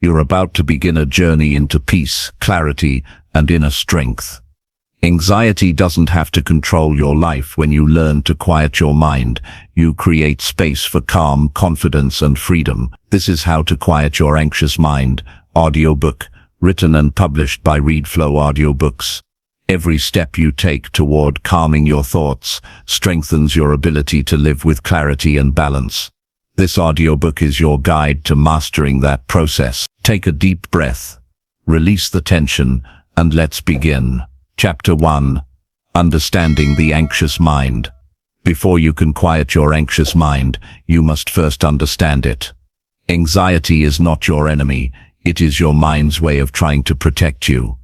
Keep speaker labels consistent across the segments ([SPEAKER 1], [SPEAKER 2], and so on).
[SPEAKER 1] You're about to begin a journey into peace, clarity, and inner strength. Anxiety doesn't have to control your life. When you learn to quiet your mind, you create space for calm, confidence, and freedom. This is How to Quiet Your Anxious Mind, audiobook, written and published by ReadFlow Audiobooks. Every step you take toward calming your thoughts strengthens your ability to live with clarity and balance. This audiobook is your guide to mastering that process. Take a deep breath, release the tension, and let's begin. Chapter 1. Understanding the Anxious Mind. Before you can quiet your anxious mind, you must first understand it. Anxiety is not your enemy, it is your mind's way of trying to protect you.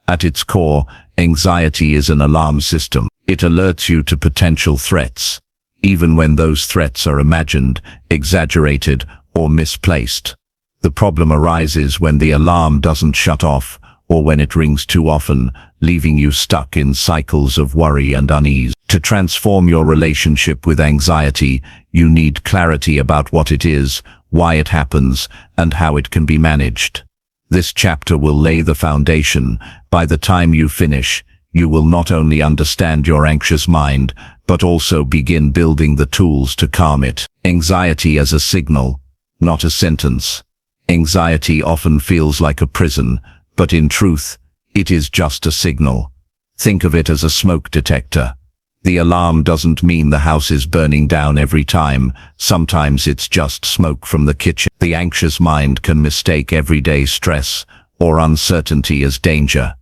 [SPEAKER 1] At its core, anxiety is an alarm system. It alerts you to potential threats, even when those threats are imagined, exaggerated, or misplaced. The problem arises when the alarm doesn't shut off, or when it rings too often, leaving you stuck in cycles of worry and unease. To transform your relationship with anxiety, you need clarity about what it is, why it happens, and how it can be managed. This chapter will lay the foundation. By the time you finish, you will not only understand your anxious mind, but also begin building the tools to calm it. Anxiety as a signal, not a sentence. Anxiety often feels like a prison, but in truth, it is just a signal. Think of it as a smoke detector. The alarm doesn't mean the house is burning down every time. Sometimes it's just smoke from the kitchen. The anxious mind can mistake everyday stress or uncertainty as danger.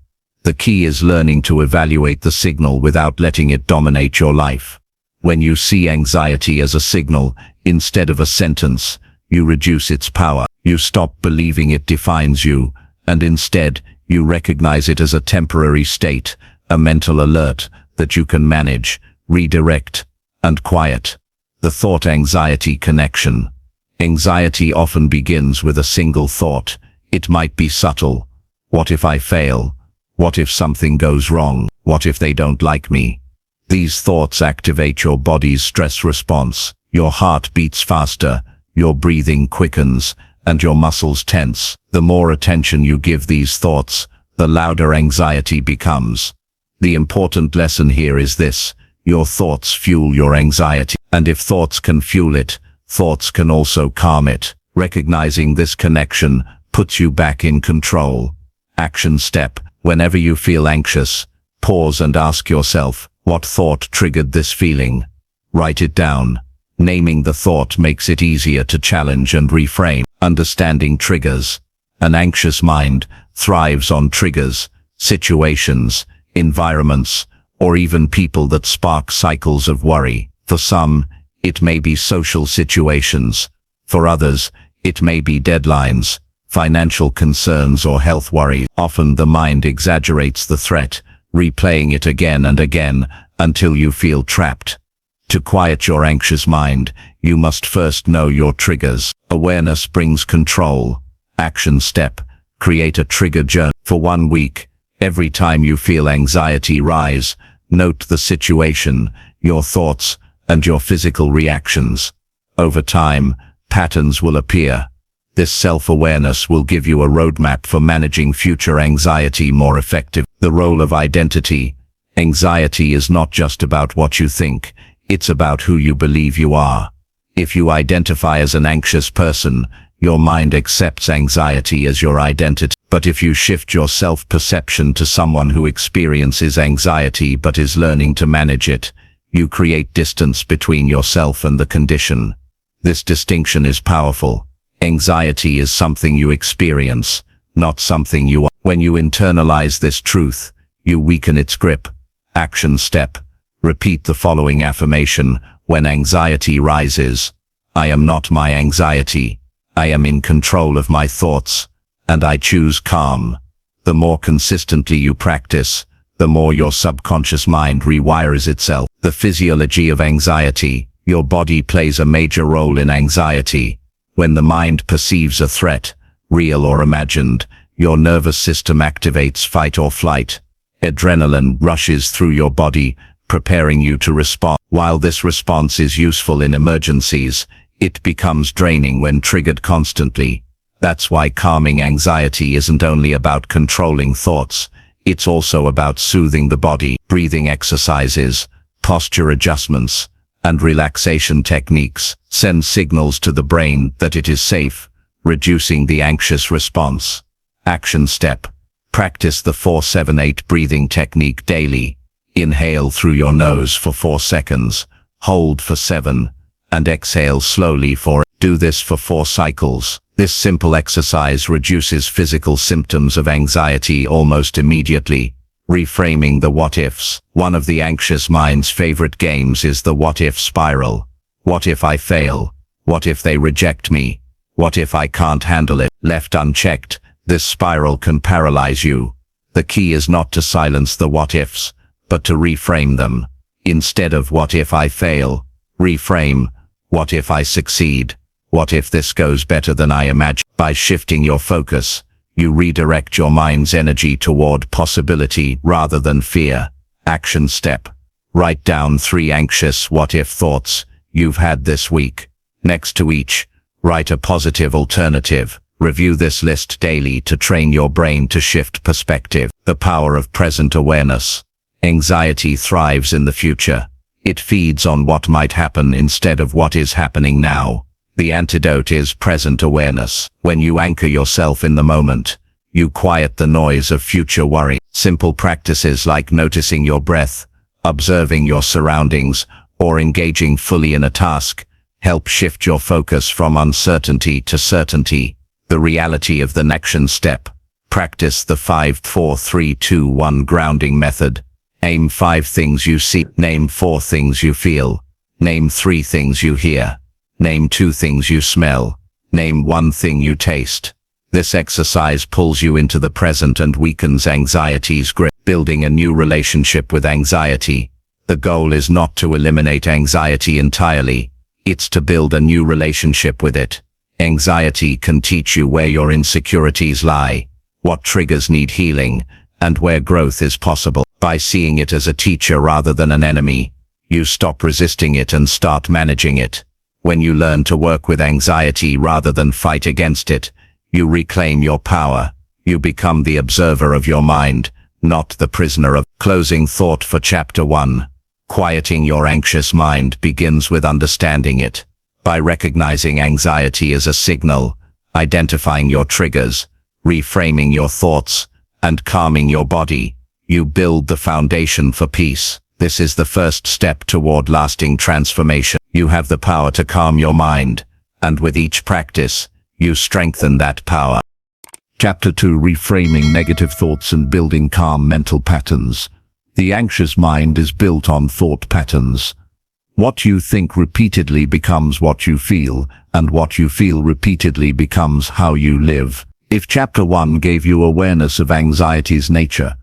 [SPEAKER 1] The key is learning to evaluate the signal without letting it dominate your life. When you see anxiety as a signal, instead of a sentence, you reduce its power. You stop believing it defines you, and instead, you recognize it as a temporary state, a mental alert that you can manage, redirect, and quiet. The thought-anxiety connection. Anxiety often begins with a single thought. It might be subtle. What if I fail? What if something goes wrong? What if they don't like me? These thoughts activate your body's stress response. Your heart beats faster, your breathing quickens, and your muscles tense. The more attention you give these thoughts, the louder anxiety becomes. The important lesson here is this: your thoughts fuel your anxiety, and if thoughts can fuel it, thoughts can also calm it. Recognizing this connection puts you back in control. Action step: whenever you feel anxious, pause and ask yourself, what thought triggered this feeling? Write it down. Naming the thought makes it easier to challenge and reframe. Understanding triggers. An anxious mind thrives on triggers, situations, environments, or even people that spark cycles of worry. For some, it may be social situations. For others, it may be deadlines, financial concerns, or health worries. Often the mind exaggerates the threat, replaying it again and again until you feel trapped. To quiet your anxious mind, you must first know your triggers. Awareness brings control. Action step: create a trigger journal. For 1 week, every time you feel anxiety rise, note the situation, your thoughts, and your physical reactions. Over time, patterns will appear. This self-awareness will give you a roadmap for managing future anxiety more effectively. The role of identity. Anxiety is not just about what you think, it's about who you believe you are. If you identify as an anxious person, your mind accepts anxiety as your identity. But if you shift your self-perception to someone who experiences anxiety but is learning to manage it, you create distance between yourself and the condition. This distinction is powerful. Anxiety is something you experience, not something you are. When you internalize this truth, you weaken its grip. Action step: repeat the following affirmation when anxiety rises. I am not my anxiety. I am in control of my thoughts, and I choose calm. The more consistently you practice, the more your subconscious mind rewires itself. The physiology of anxiety. Your body plays a major role in anxiety. When the mind perceives a threat, real or imagined, your nervous system activates fight or flight. Adrenaline rushes through your body, preparing you to respond. While this response is useful in emergencies, it becomes draining when triggered constantly. That's why calming anxiety isn't only about controlling thoughts, it's also about soothing the body. Breathing exercises, posture adjustments, and relaxation techniques send signals to the brain that it is safe, reducing the anxious response. Action step. Practice the 4-7-8 breathing technique daily. Inhale through your nose for 4 seconds, hold for 7, and exhale slowly for 8. Do this for 4 cycles. This simple exercise reduces physical symptoms of anxiety almost immediately. Reframing the what-ifs. One of the anxious mind's favorite games is the what-if spiral. What if I fail? What if they reject me? What if I can't handle it? Left unchecked, this spiral can paralyze you. The key is not to silence the what-ifs, but to reframe them. Instead of what if I fail, reframe, what if I succeed? What if this goes better than I imagined? By shifting your focus, you redirect your mind's energy toward possibility rather than fear. Action step. Write down 3 anxious what-if thoughts you've had this week. Next to each, write a positive alternative. Review this list daily to train your brain to shift perspective. The power of present awareness. Anxiety thrives in the future. It feeds on what might happen instead of what is happening now. The antidote is present awareness. When you anchor yourself in the moment, you quiet the noise of future worry. Simple practices like noticing your breath, observing your surroundings, or engaging fully in a task help shift your focus from uncertainty to certainty. The reality of the action step. Practice the 5-4-3-2-1 grounding method. Aim 5 things you see. Name 4 things you feel. Name 3 things you hear. Name 2 things you smell. Name 1 thing you taste. This exercise pulls you into the present and weakens anxiety's grip. Building a new relationship with anxiety. The goal is not to eliminate anxiety entirely. It's to build a new relationship with it. Anxiety can teach you where your insecurities lie, what triggers need healing, and where growth is possible. By seeing it as a teacher rather than an enemy, you stop resisting it and start managing it. When you learn to work with anxiety rather than fight against it, you reclaim your power. You become the observer of your mind, not the prisoner of. Closing thought for Chapter 1. Quieting your anxious mind begins with understanding it. By recognizing anxiety as a signal, identifying your triggers, reframing your thoughts, and calming your body, you build the foundation for peace. This is the first step toward lasting transformation. You have the power to calm your mind, and with each practice, you strengthen that power. Chapter 2: Reframing Negative Thoughts and Building Calm Mental Patterns. The anxious mind is built on thought patterns. What you think repeatedly becomes what you feel, and what you feel repeatedly becomes how you live. If Chapter 1 gave you awareness of anxiety's nature,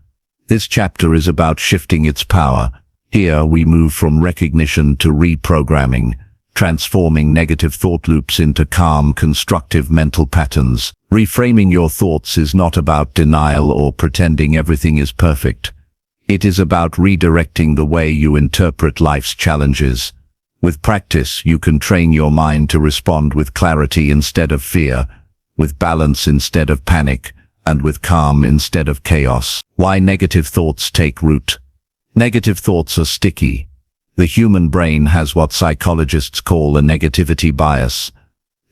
[SPEAKER 1] this chapter is about shifting its power. Here we move from recognition to reprogramming, transforming negative thought loops into calm, constructive mental patterns. Reframing your thoughts is not about denial or pretending everything is perfect. It is about redirecting the way you interpret life's challenges. With practice, you can train your mind to respond with clarity instead of fear, with balance instead of panic, and with calm instead of chaos. Why negative thoughts take root? Negative thoughts are sticky. The human brain has what psychologists call a negativity bias.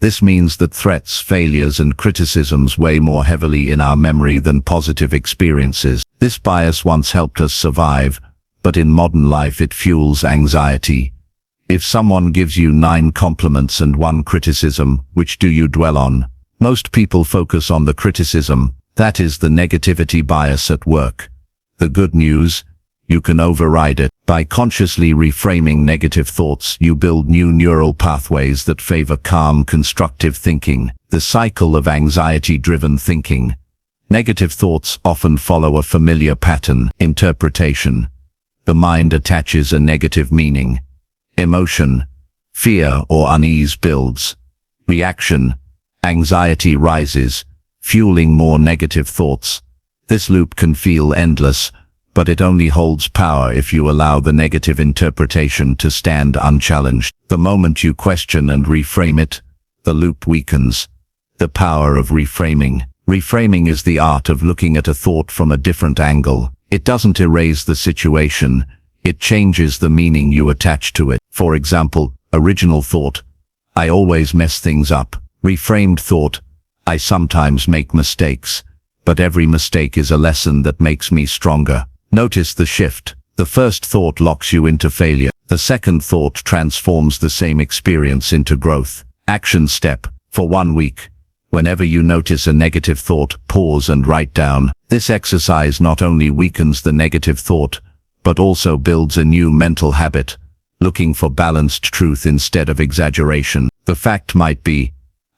[SPEAKER 1] This means that threats, failures, and criticisms weigh more heavily in our memory than positive experiences. This bias once helped us survive, but in modern life it fuels anxiety. If someone gives you 9 compliments and 1 criticism, which do you dwell on? Most people focus on the criticism. That is the negativity bias at work. The good news: you can override it. By consciously reframing negative thoughts, you build new neural pathways that favor calm, constructive thinking. The cycle of anxiety-driven thinking. Negative thoughts often follow a familiar pattern. Interpretation. The mind attaches a negative meaning. Emotion. Fear or unease builds. Reaction. Anxiety rises, fueling more negative thoughts. This loop can feel endless, but it only holds power if you allow the negative interpretation to stand unchallenged. The moment you question and reframe it, the loop weakens. The power of reframing. Reframing is the art of looking at a thought from a different angle. It doesn't erase the situation, it changes the meaning you attach to it. For example, original thought, I always mess things up. Reframed thought, I sometimes make mistakes, but every mistake is a lesson that makes me stronger. Notice the shift. The first thought locks you into failure. The second thought transforms the same experience into growth. Action step. For 1 week. Whenever you notice a negative thought, pause and write down. This exercise not only weakens the negative thought, but also builds a new mental habit, looking for balanced truth instead of exaggeration. The fact might be,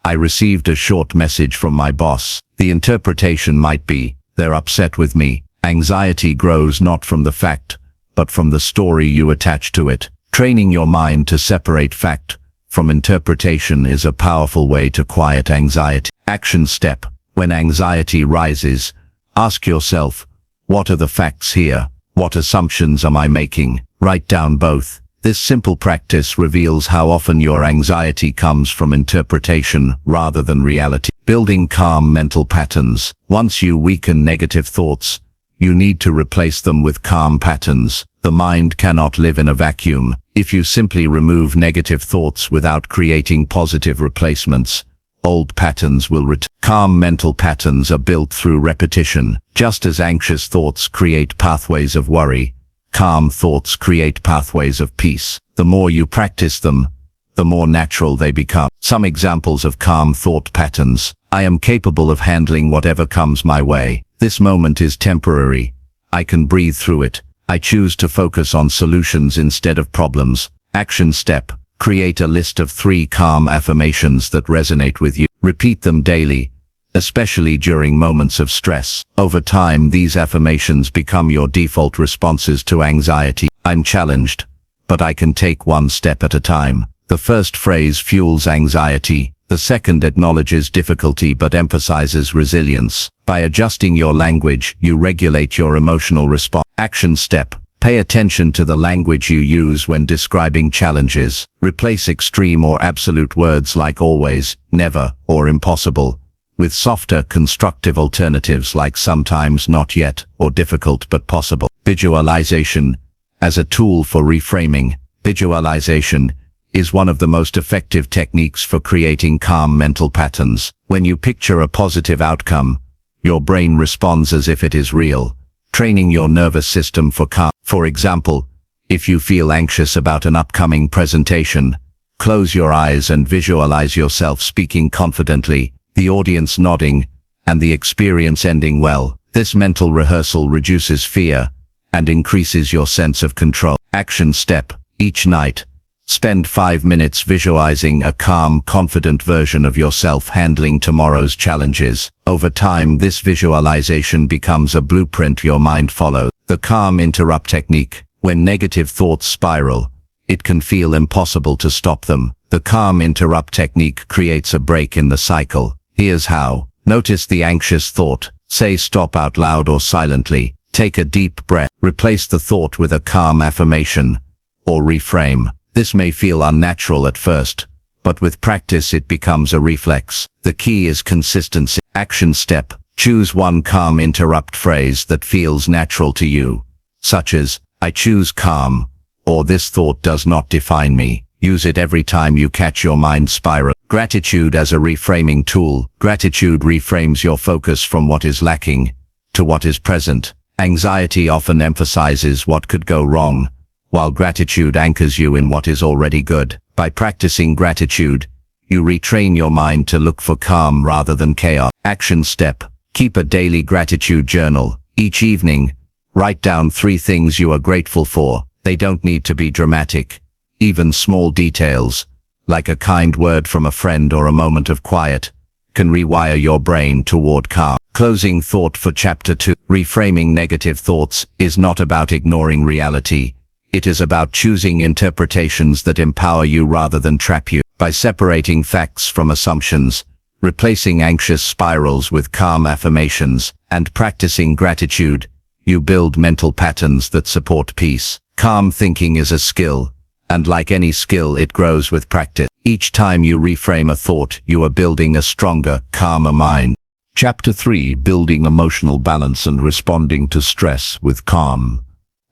[SPEAKER 1] I received a short message from my boss. The interpretation might be, they're upset with me. Anxiety grows not from the fact, but from the story you attach to it. Training your mind to separate fact from interpretation is a powerful way to quiet anxiety. Action step. When anxiety rises, ask yourself, what are the facts here? What assumptions am I making? Write down both. This simple practice reveals how often your anxiety comes from interpretation rather than reality. Building calm mental patterns. Once you weaken negative thoughts, you need to replace them with calm patterns. The mind cannot live in a vacuum. If you simply remove negative thoughts without creating positive replacements, old patterns will return. Calm mental patterns are built through repetition. Just as anxious thoughts create pathways of worry, calm thoughts create pathways of peace. The more you practice them, the more natural they become. Some examples of calm thought patterns. I am capable of handling whatever comes my way. This moment is temporary. I can breathe through it. I choose to focus on solutions instead of problems. Action step. Create a list of 3 calm affirmations that resonate with you. Repeat them daily, especially during moments of stress. Over time, these affirmations become your default responses to anxiety. I'm challenged, but I can take 1 step at a time. The first phrase fuels anxiety. The second acknowledges difficulty but emphasizes resilience. By adjusting your language, you regulate your emotional response. Action step. Pay attention to the language you use when describing challenges. Replace extreme or absolute words like always, never, or impossible, with softer, constructive alternatives like sometimes, not yet, or difficult but possible. Visualization. As a tool for reframing, visualization is one of the most effective techniques for creating calm mental patterns. When you picture a positive outcome, your brain responds as if it is real, training your nervous system for calm. For example, if you feel anxious about an upcoming presentation, close your eyes and visualize yourself speaking confidently, the audience nodding, and the experience ending well. This mental rehearsal reduces fear and increases your sense of control. Action step. Each night, spend 5 minutes visualizing a calm, confident version of yourself handling tomorrow's challenges. Over time, this visualization becomes a blueprint your mind follows. The calm interrupt technique. When negative thoughts spiral, it can feel impossible to stop them. The calm interrupt technique creates a break in the cycle. Here's how. Notice the anxious thought. Say stop out loud or silently. Take a deep breath. Replace the thought with a calm affirmation or reframe. This may feel unnatural at first, but with practice it becomes a reflex. The key is consistency. Action step. Choose 1 calm interrupt phrase that feels natural to you, such as, I choose calm, or this thought does not define me. Use it every time you catch your mind spiral. Gratitude as a reframing tool. Gratitude reframes your focus from what is lacking to what is present. Anxiety often emphasizes what could go wrong, while gratitude anchors you in what is already good. By practicing gratitude, you retrain your mind to look for calm rather than chaos. Action step. Keep a daily gratitude journal. Each evening, write down 3 things you are grateful for. They don't need to be dramatic. Even small details, like a kind word from a friend or a moment of quiet, can rewire your brain toward calm. Closing thought for Chapter 2. Reframing negative thoughts is not about ignoring reality. It is about choosing interpretations that empower you rather than trap you. By separating facts from assumptions, replacing anxious spirals with calm affirmations, and practicing gratitude, you build mental patterns that support peace. Calm thinking is a skill, And like any skill, it grows with practice. Each time you reframe a thought, you are building a stronger, calmer mind. Chapter 3: Building Emotional Balance and Responding to Stress with Calm.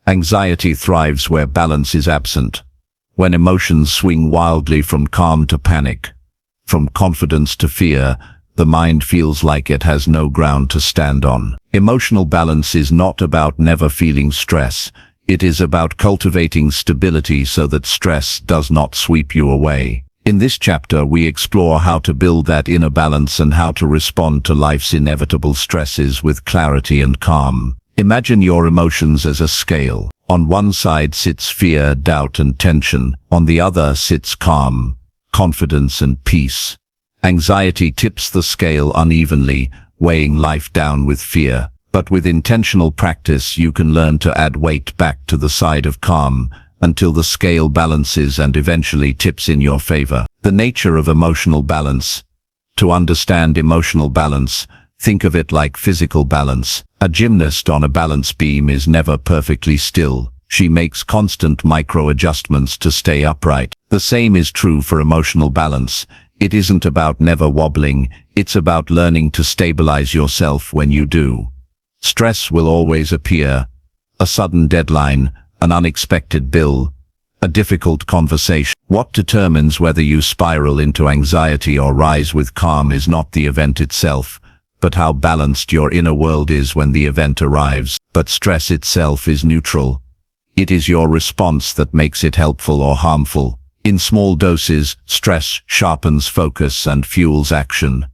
[SPEAKER 1] Anxiety thrives where balance is absent. When emotions swing wildly from calm to panic, from confidence to fear, the mind feels like it has no ground to stand on. Emotional balance is not about never feeling stress. It is about cultivating stability so that stress does not sweep you away. In this chapter, we explore how to build that inner balance and how to respond to life's inevitable stresses with clarity and calm. Imagine your emotions as a scale. On one side sits fear, doubt, and tension. On the other sits calm, confidence, and peace. Anxiety tips the scale unevenly, weighing life down with fear. But with intentional practice, you can learn to add weight back to the side of calm until the scale balances and eventually tips in your favor. The nature of emotional balance. To understand emotional balance, think of it like physical balance. A gymnast on a balance beam is never perfectly still. She makes constant micro-adjustments to stay upright. The same is true for emotional balance. It isn't about never wobbling, it's about learning to stabilize yourself when you do. Stress will always appear. A sudden deadline, an unexpected bill, a difficult conversation. What determines whether you spiral into anxiety or rise with calm is not the event itself, but how balanced your inner world is when the event arrives. But stress itself is neutral. It is your response that makes it helpful or harmful. In small doses, stress sharpens focus and fuels action.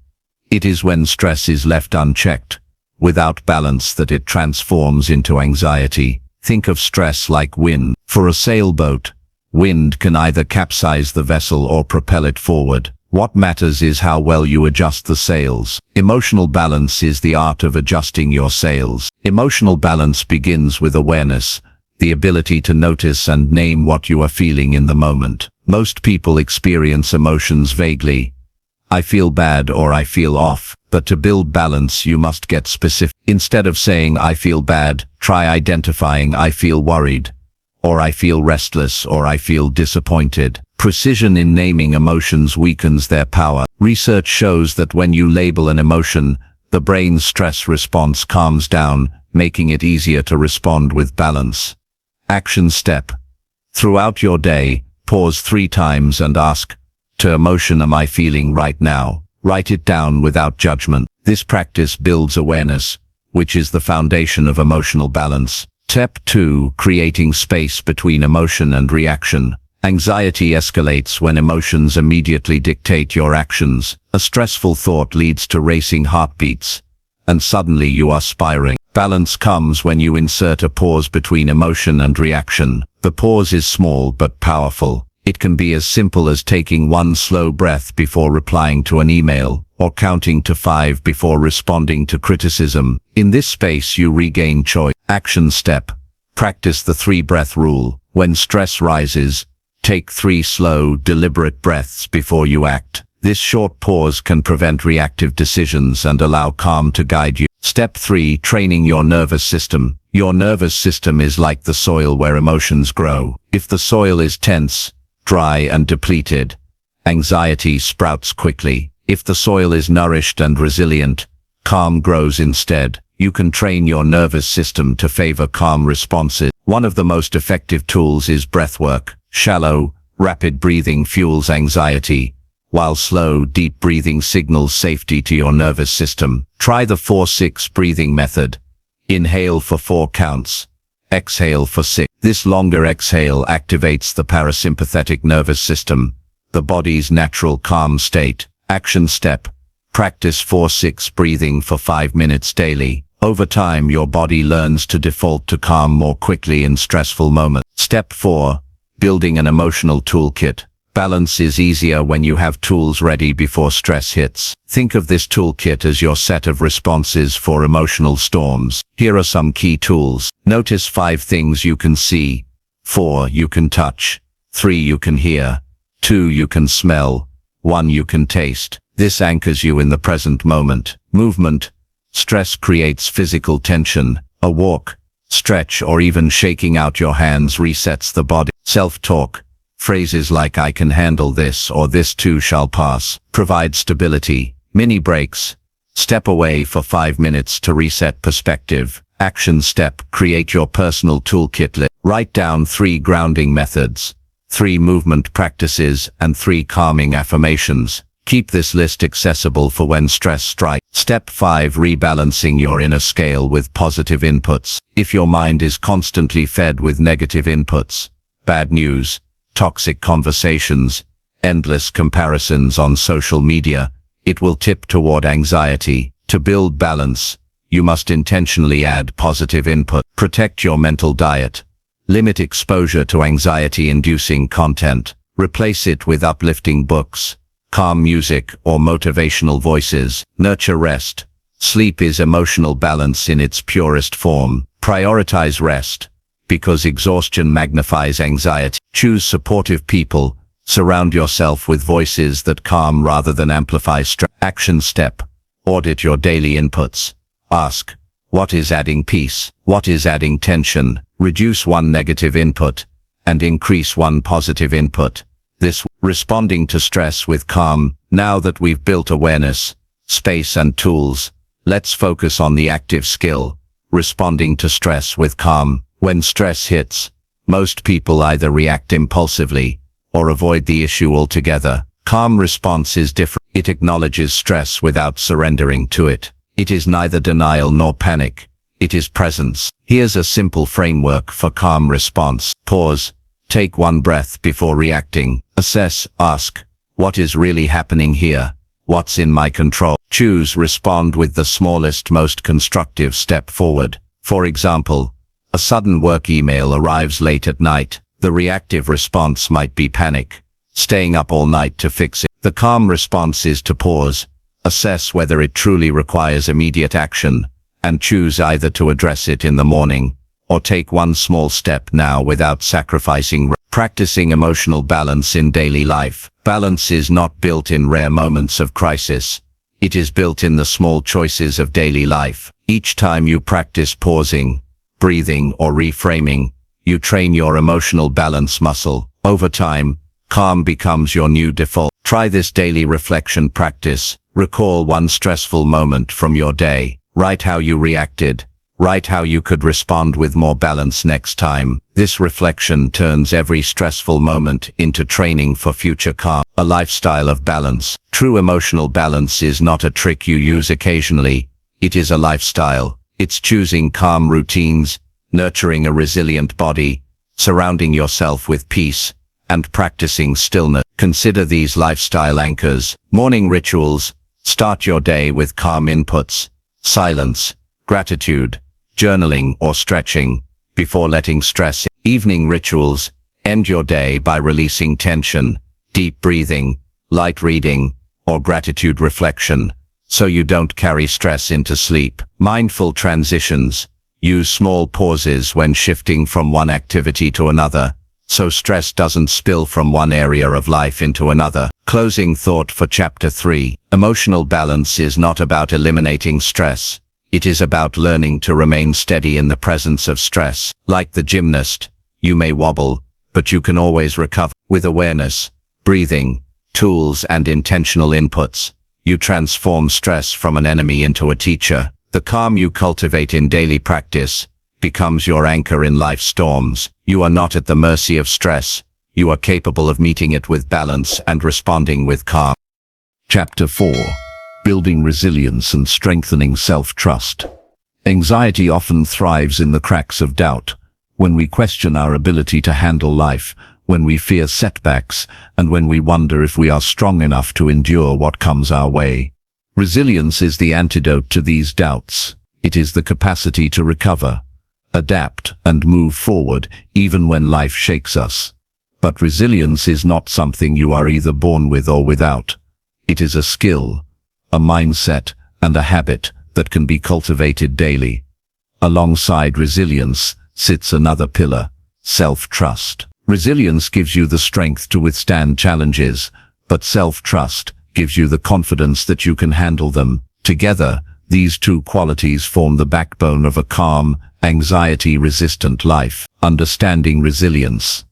[SPEAKER 1] It is when stress is left unchecked, without balance, that it transforms into anxiety. Think of stress like wind. For a sailboat, wind can either capsize the vessel or propel it forward. What matters is how well you adjust the sails. Emotional balance is the art of adjusting your sails. Emotional balance begins with awareness, the ability to notice and name what you are feeling in the moment. Most people experience emotions vaguely. I feel bad or I feel off. But to build balance, you must get specific. Instead of saying I feel bad, try identifying I feel worried, or I feel restless, or I feel disappointed. Precision in naming emotions weakens their power. Research shows that when you label an emotion, the brain's stress response calms down, making it easier to respond with balance. Action step. Throughout your day, pause 3 times and ask, "To emotion am I feeling right now?" Write it down without judgment. This practice builds awareness, which is the foundation of emotional balance. Step 2: Creating space between emotion and reaction. Anxiety escalates when emotions immediately dictate your actions. A stressful thought leads to racing heartbeats, and suddenly you are spiraling. Balance comes when you insert a pause between emotion and reaction. The pause is small but powerful. It can be as simple as taking 1 slow breath before replying to an email, or counting to 5 before responding to criticism. In this space you regain choice. Action step. Practice the 3-breath rule. When stress rises, take 3 slow, deliberate breaths before you act. This short pause can prevent reactive decisions and allow calm to guide you. Step 3: Training your nervous system. Your nervous system is like the soil where emotions grow. If the soil is tense, dry, and depleted, anxiety sprouts quickly. If the soil is nourished and resilient, calm grows instead. You can train your nervous system to favor calm responses. One of the most effective tools is breathwork. Shallow, rapid breathing fuels anxiety, while slow, deep breathing signals safety to your nervous system. Try the 4-6 breathing method. Inhale for 4 counts. Exhale for 6. This longer exhale activates the parasympathetic nervous system, the body's natural calm state. Action step. Practice 4-6 breathing for 5 minutes daily. Over time, your body learns to default to calm more quickly in stressful moments. Step 4. Building an emotional toolkit. Balance is easier when you have tools ready before stress hits. Think of this toolkit as your set of responses for emotional storms. Here are some key tools. Notice 5 things you can see. 4 you can touch. 3 you can hear. 2 you can smell. 1 you can taste. This anchors you in the present moment. Movement. Stress creates physical tension. A walk, stretch, or even shaking out your hands resets the body. Self-talk. Phrases like "I can handle this" or "this too shall pass" provide stability. Mini breaks. Step away for 5 minutes to reset perspective. Action step: create your personal toolkit list. Write down 3 grounding methods, 3 movement practices, and 3 calming affirmations. Keep this list accessible for when stress strikes. Step 5. Rebalancing your inner scale with positive inputs. If your mind is constantly fed with negative inputs, bad news, toxic conversations, endless comparisons on social media, it will tip toward anxiety. To build balance, you must intentionally add positive input. Protect your mental diet. Limit exposure to anxiety-inducing content. Replace it with uplifting books, calm music, or motivational voices. Nurture rest. Sleep is emotional balance in its purest form. Prioritize rest, because exhaustion magnifies anxiety. Choose supportive people. Surround yourself with voices that calm rather than amplify stress. Action step: audit your daily inputs. Ask, what is adding peace? What is adding tension? Reduce one negative input and increase one positive input. This responding to stress with calm. Now that we've built awareness, space, and tools, let's focus on the active skill: responding to stress with calm. When stress hits, most people either react impulsively or avoid the issue altogether. Calm response is different. It acknowledges stress without surrendering to it. It is neither denial nor panic. It is presence. Here's a simple framework for calm response. Pause. Take one breath before reacting. Assess. Ask, what is really happening here? What's in my control? Choose. Respond with the smallest, most constructive step forward. For example, a sudden work email arrives late at night. The reactive response might be panic, staying up all night to fix it. The calm response is to pause, assess whether it truly requires immediate action, and choose either to address it in the morning or take one small step now without sacrificing. Practicing emotional balance in daily life. Balance is not built in rare moments of crisis. It is built in the small choices of daily life. Each time you practice pausing, breathing, or reframing, you train your emotional balance muscle. Over time, calm becomes your new default. Try this daily reflection practice. Recall one stressful moment from your day. Write how you reacted. Write how you could respond with more balance next time. This reflection turns every stressful moment into training for future calm. A lifestyle of balance. True emotional balance is not a trick you use occasionally. It is a lifestyle. It's choosing calm routines, nurturing a resilient body, surrounding yourself with peace, and practicing stillness. Consider these lifestyle anchors. Morning rituals. Start your day with calm inputs, silence, gratitude, journaling, or stretching, before letting stress in. Evening rituals. End your day by releasing tension, deep breathing, light reading, or gratitude reflection, so you don't carry stress into sleep. Mindful transitions. Use small pauses when shifting from one activity to another, so stress doesn't spill from one area of life into another. Closing thought for Chapter 3. Emotional balance is not about eliminating stress. It is about learning to remain steady in the presence of stress. Like the gymnast, you may wobble, but you can always recover. With awareness, breathing, tools, and intentional inputs, you transform stress from an enemy into a teacher. The calm you cultivate in daily practice becomes your anchor in life's storms. You are not at the mercy of stress. You are capable of meeting it with balance and responding with calm. Chapter 4. Building resilience and strengthening self-trust. Anxiety often thrives in the cracks of doubt, when we question our ability to handle life, when we fear setbacks, and when we wonder if we are strong enough to endure what comes our way. Resilience is the antidote to these doubts. It is the capacity to recover, adapt, and move forward, even when life shakes us. But resilience is not something you are either born with or without. It is a skill, a mindset, and a habit that can be cultivated daily. Alongside resilience sits another pillar: self-trust. Resilience gives you the strength to withstand challenges, but self-trust gives you the confidence that you can handle them. Together, these two qualities form the backbone of a calm, anxiety-resistant life. Understanding resilience.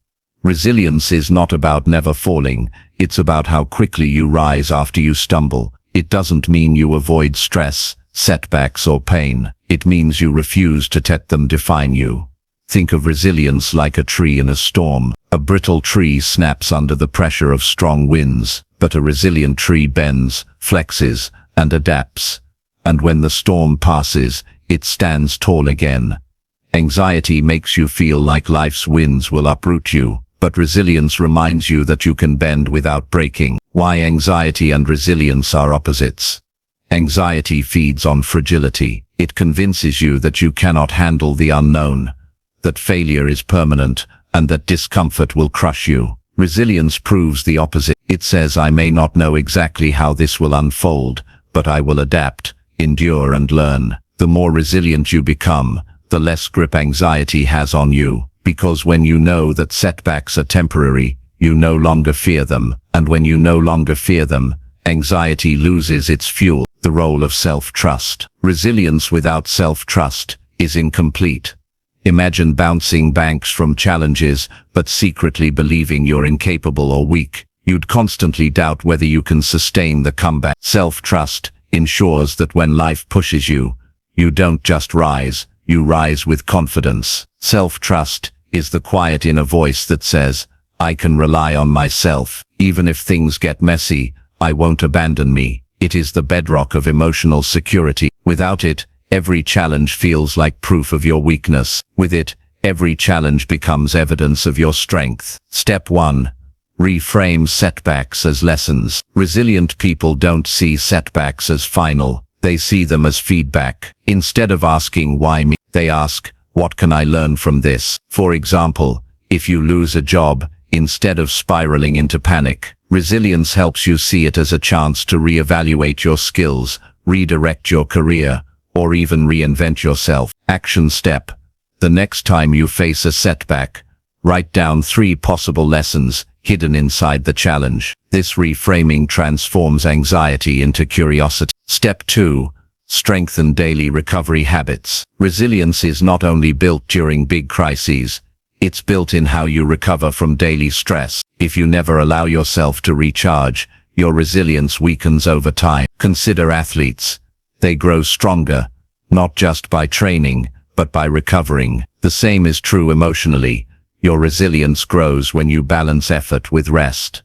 [SPEAKER 1] Resilience is not about never falling, it's about how quickly you rise after you stumble. It doesn't mean you avoid stress, setbacks or pain. It means you refuse to let them define you. Think of resilience like a tree in a storm. A brittle tree snaps under the pressure of strong winds, but a resilient tree bends, flexes, and adapts. And when the storm passes, it stands tall again. Anxiety makes you feel like life's winds will uproot you, but resilience reminds you that you can bend without breaking. Why anxiety and resilience are opposites. Anxiety feeds on fragility. It convinces you that you cannot handle the unknown, that failure is permanent, and that discomfort will crush you. Resilience proves the opposite. It says, I may not know exactly how this will unfold, but I will adapt, endure and learn. The more resilient you become, the less grip anxiety has on you, because when you know that setbacks are temporary, you no longer fear them, and when you no longer fear them, anxiety loses its fuel. The role of self-trust. Resilience without self-trust is incomplete. Imagine bouncing back from challenges, but secretly believing you're incapable or weak. You'd constantly doubt whether you can sustain the comeback. Self-trust ensures that when life pushes you, you don't just rise, you rise with confidence. Self-trust is the quiet inner voice that says, I can rely on myself. Even if things get messy, I won't abandon me. It is the bedrock of emotional security. Without it, every challenge feels like proof of your weakness. With it, every challenge becomes evidence of your strength. Step 1. Reframe setbacks as lessons. Resilient people don't see setbacks as final. They see them as feedback. Instead of asking why me, they ask, what can I learn from this? For example, if you lose a job, instead of spiraling into panic, resilience helps you see it as a chance to reevaluate your skills, redirect your career, or even reinvent yourself. Action step. The next time you face a setback, write down 3 possible lessons hidden inside the challenge. This reframing transforms anxiety into curiosity. Step 2. Strengthen daily recovery habits. Resilience is not only built during big crises, it's built in how you recover from daily stress. If you never allow yourself to recharge, your resilience weakens over time. Consider athletes. They grow stronger, not just by training, but by recovering. The same is true emotionally. Your resilience grows when you balance effort with rest.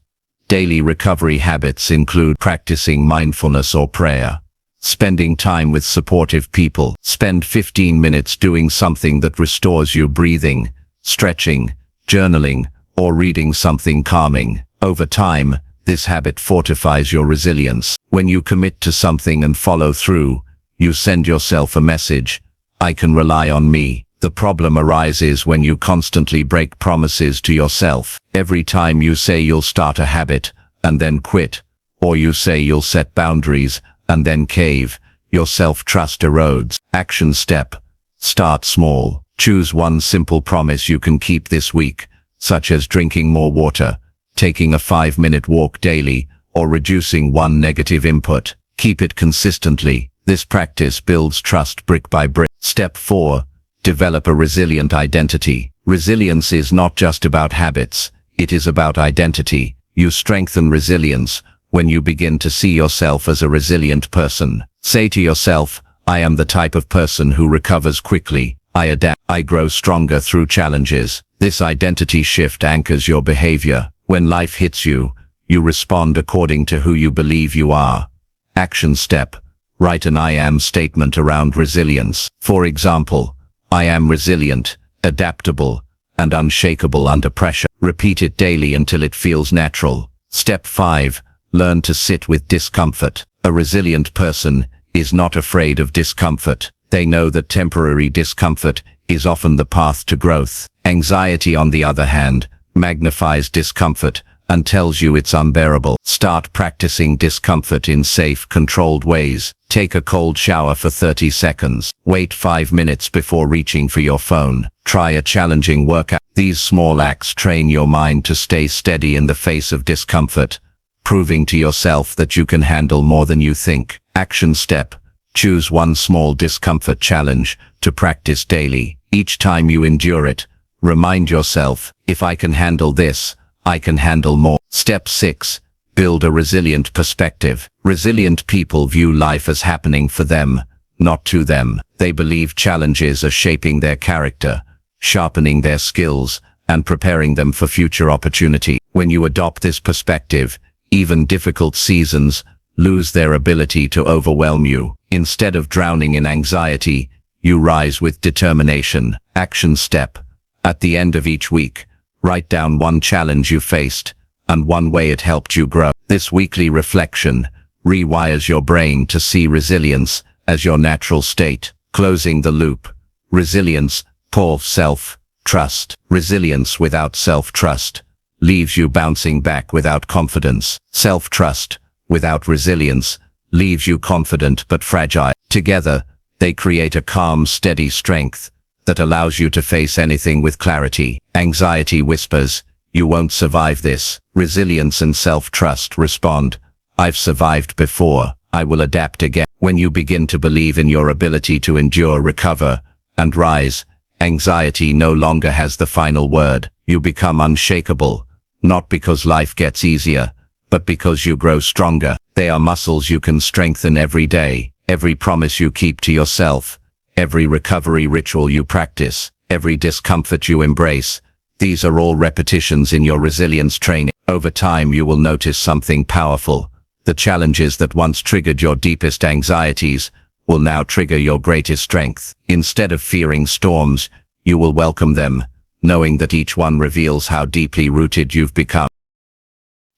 [SPEAKER 1] Daily recovery habits include practicing mindfulness or prayer, spending time with supportive people. Spend 15 minutes doing something that restores you, breathing, stretching, journaling, or reading something calming. Over time, this habit fortifies your resilience. When you commit to something and follow through, you send yourself a message, I can rely on me. The problem arises when you constantly break promises to yourself. Every time you say you'll start a habit, and then quit, or you say you'll set boundaries, and then cave, your self-trust erodes. Action step. Start small. Choose one simple promise you can keep this week, such as drinking more water, taking a 5-minute walk daily, or reducing one negative input. Keep it consistently. This practice builds trust brick by brick. Step 4. Develop a resilient identity. Resilience is not just about habits, it is about identity. You strengthen resilience when you begin to see yourself as a resilient person. Say to yourself, I am the type of person who recovers quickly. I adapt. I grow stronger through challenges. This identity shift anchors your behavior. When life hits you, you respond according to who you believe you are. Action step. Write an I am statement around resilience. For example, I am resilient, adaptable, and unshakable under pressure. Repeat it daily until it feels natural. Step 5. Learn to sit with discomfort. A resilient person is not afraid of discomfort. They know that temporary discomfort is often the path to growth. Anxiety, on the other hand, magnifies discomfort and tells you it's unbearable. Start practicing discomfort in safe, controlled ways. Take a cold shower for 30 seconds. Wait 5 minutes before reaching for your phone. Try a challenging workout. These small acts train your mind to stay steady in the face of discomfort, proving to yourself that you can handle more than you think. Action step. Choose one small discomfort challenge to practice daily. Each time you endure it, Remind yourself, if I can handle this, I can handle more. Step 6. Build a resilient perspective. Resilient people view life as happening for them, not to them. They believe challenges are shaping their character, sharpening their skills, and preparing them for future opportunity. When you adopt this perspective, even difficult seasons lose their ability to overwhelm you. Instead of drowning in anxiety, you rise with determination. Action step. At the end of each week, write down one challenge you faced and one way it helped you grow. This weekly reflection rewires your brain to see resilience as your natural state. Closing the loop. Resilience, poor self-trust. Resilience without self-trust leaves you bouncing back without confidence. Self-trust without resilience leaves you confident but fragile. Together, they create a calm, steady strength that allows you to face anything with clarity. Anxiety whispers, "You won't survive this." Resilience and self-trust respond, "I've survived before, I will adapt again." When you begin to believe in your ability to endure, recover, and rise, anxiety no longer has the final word. You become unshakable, not because life gets easier, but because you grow stronger. They are muscles you can strengthen every day. Every promise you keep to yourself, every recovery ritual you practice, every discomfort you embrace, these are all repetitions in your resilience training. Over time you will notice something powerful. The challenges that once triggered your deepest anxieties will now trigger your greatest strength. Instead of fearing storms, you will welcome them, knowing that each one reveals how deeply rooted you've become.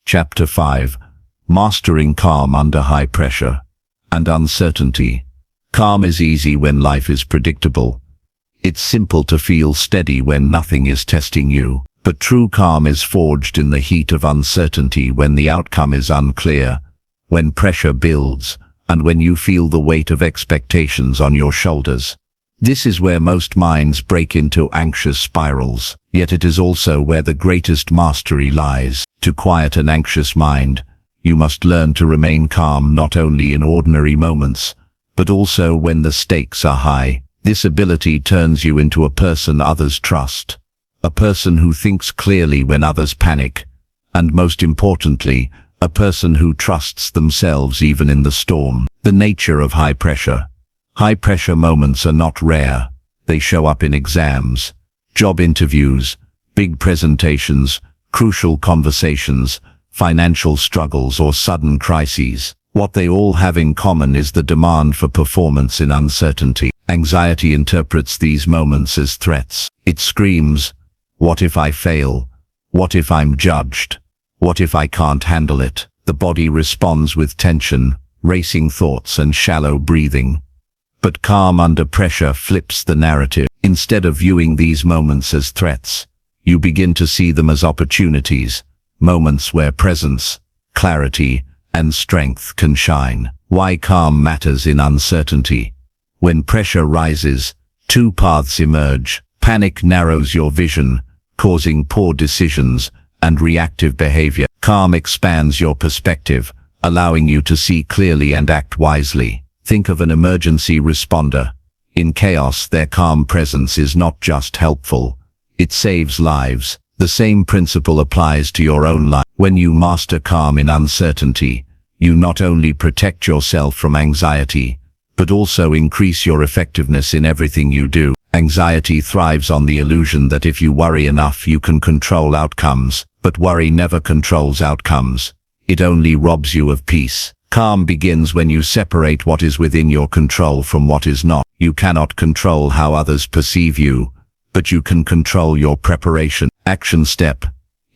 [SPEAKER 1] Chapter 5. Mastering calm under high pressure and uncertainty. Calm is easy when life is predictable. It's simple to feel steady when nothing is testing you. But true calm is forged in the heat of uncertainty, when the outcome is unclear, when pressure builds, and when you feel the weight of expectations on your shoulders. This is where most minds break into anxious spirals, yet it is also where the greatest mastery lies. To quiet an anxious mind, you must learn to remain calm not only in ordinary moments, but also when the stakes are high. This ability turns you into a person others trust, a person who thinks clearly when others panic, and most importantly, a person who trusts themselves even in the storm. The nature of high pressure. High pressure moments are not rare. They show up in exams, job interviews, big presentations, crucial conversations, financial struggles, or sudden crises. What they all have in common is the demand for performance in uncertainty. Anxiety interprets these moments as threats. It screams, "What if I fail? What if I'm judged? What if I can't handle it?" The body responds with tension, racing thoughts, and shallow breathing. But calm under pressure flips the narrative. Instead of viewing these moments as threats, you begin to see them as opportunities, moments where presence, clarity, and strength can shine. Why calm matters in uncertainty. When pressure rises, two paths emerge. Panic narrows your vision, causing poor decisions and reactive behavior. Calm expands your perspective, allowing you to see clearly and act wisely. Think of an emergency responder. In chaos, their calm presence is not just helpful, it saves lives. The same principle applies to your own life. When you master calm in uncertainty, you not only protect yourself from anxiety, but also increase your effectiveness in everything you do. Anxiety thrives on the illusion that if you worry enough you can control outcomes, but worry never controls outcomes. It only robs you of peace. Calm begins when you separate what is within your control from what is not. You cannot control how others perceive you, but you can control your preparation. Action step.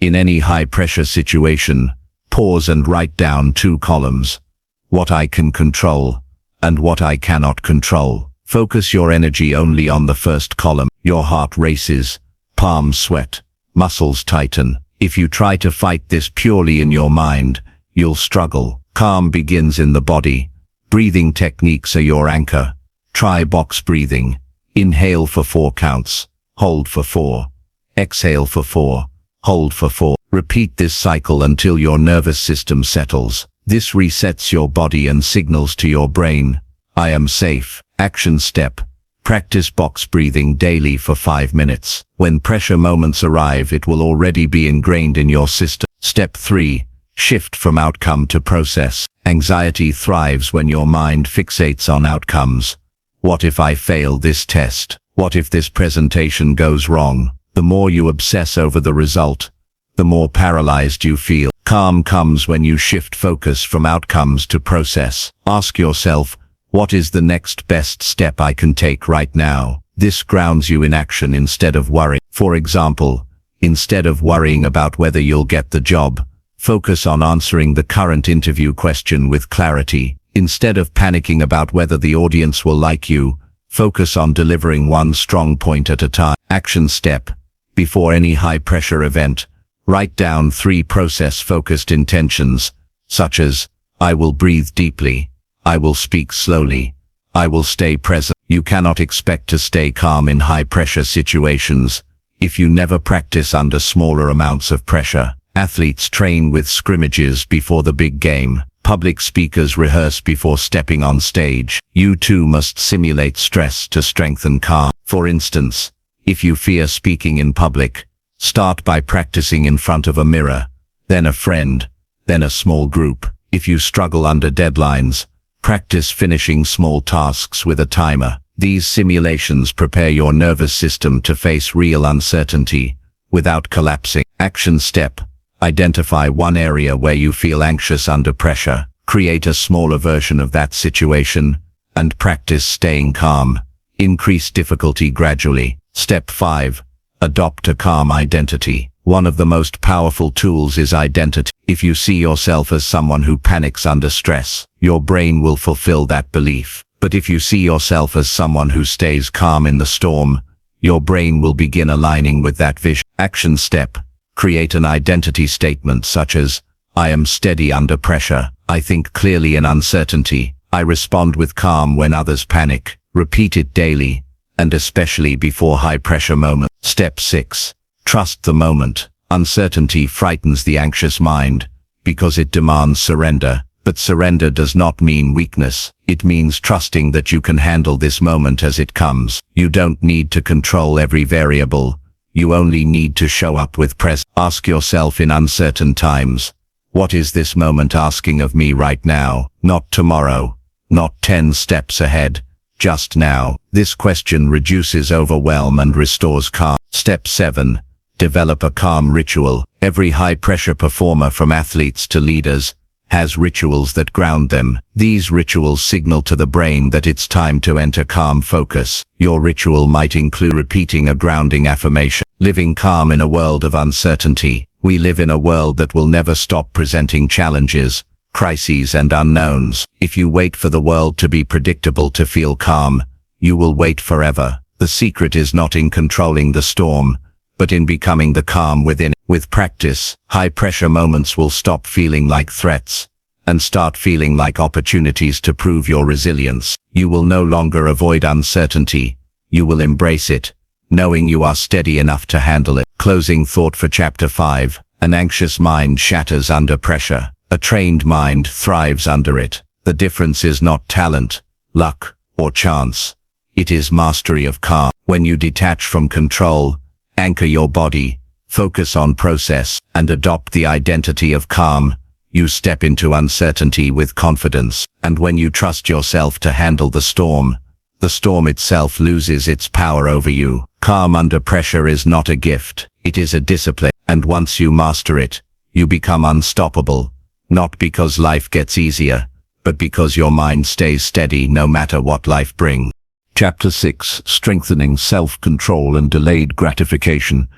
[SPEAKER 1] In any high-pressure situation, pause and write down 2 columns. What I can control, and what I cannot control. Focus your energy only on the first column. Your heart races, palms sweat, muscles tighten. If you try to fight this purely in your mind, you'll struggle. Calm begins in the body. Breathing techniques are your anchor. Try box breathing. Inhale for 4 counts. Hold for 4. Exhale for 4. Hold for 4. Repeat this cycle until your nervous system settles. This resets your body and signals to your brain, "I am safe." Action step. Practice box breathing daily for 5 minutes. When pressure moments arrive, it will already be ingrained in your system. Step 3. Shift from outcome to process. Anxiety thrives when your mind fixates on outcomes. What if I fail this test? What if this presentation goes wrong? The more you obsess over the result, the more paralyzed you feel. Calm comes when you shift focus from outcomes to process. Ask yourself, what is the next best step I can take right now? This grounds you in action instead of worry. For example, instead of worrying about whether you'll get the job, focus on answering the current interview question with clarity. Instead of panicking about whether the audience will like you, focus on delivering one strong point at a time. Action step. Before any high-pressure event, write down 3 process-focused intentions, such as, I will breathe deeply, I will speak slowly, I will stay present. You cannot expect to stay calm in high-pressure situations if you never practice under smaller amounts of pressure. Athletes train with scrimmages before the big game. Public speakers rehearse before stepping on stage. You too must simulate stress to strengthen calm. For instance, if you fear speaking in public, start by practicing in front of a mirror, then a friend, then a small group. If you struggle under deadlines, practice finishing small tasks with a timer. These simulations prepare your nervous system to face real uncertainty without collapsing. Action step. Identify one area where you feel anxious under pressure. Create a smaller version of that situation and practice staying calm. Increase difficulty gradually. Step 5. Adopt a calm identity. One of the most powerful tools is identity. If you see yourself as someone who panics under stress, your brain will fulfill that belief. But if you see yourself as someone who stays calm in the storm, your brain will begin aligning with that vision. Action step. Create an identity statement such as, I am steady under pressure, I think clearly in uncertainty, I respond with calm when others panic. Repeat it daily, and especially before high-pressure moments. Step 6. Trust the moment. Uncertainty frightens the anxious mind because it demands surrender. But surrender does not mean weakness. It means trusting that you can handle this moment as it comes. You don't need to control every variable. You only need to show up with presence. Ask yourself in uncertain times, what is this moment asking of me right now? Not tomorrow, not 10 steps ahead, just now. This question reduces overwhelm and restores calm. Step 7. Develop a calm ritual. Every high-pressure performer, from athletes to leaders, has rituals that ground them. These rituals signal to the brain that it's time to enter calm focus. Your ritual might include repeating a grounding affirmation. Living calm in a world of uncertainty. We live in a world that will never stop presenting challenges, crises and unknowns. If you wait for the world to be predictable to feel calm, you will wait forever. The secret is not in controlling the storm, but in becoming the calm within. With practice, high-pressure moments will stop feeling like threats and start feeling like opportunities to prove your resilience. You will no longer avoid uncertainty. You will embrace it, knowing you are steady enough to handle it. Closing thought for Chapter 5. An anxious mind shatters under pressure. A trained mind thrives under it. The difference is not talent, luck, or chance. It is mastery of calm. When you detach from control, anchor your body, focus on process, and adopt the identity of calm, you step into uncertainty with confidence. And when you trust yourself to handle the storm itself loses its power over you. Calm under pressure is not a gift, it is a discipline. And once you master it, you become unstoppable, not because life gets easier, but because your mind stays steady no matter what life brings. Chapter 6. Strengthening self-control and delayed gratification.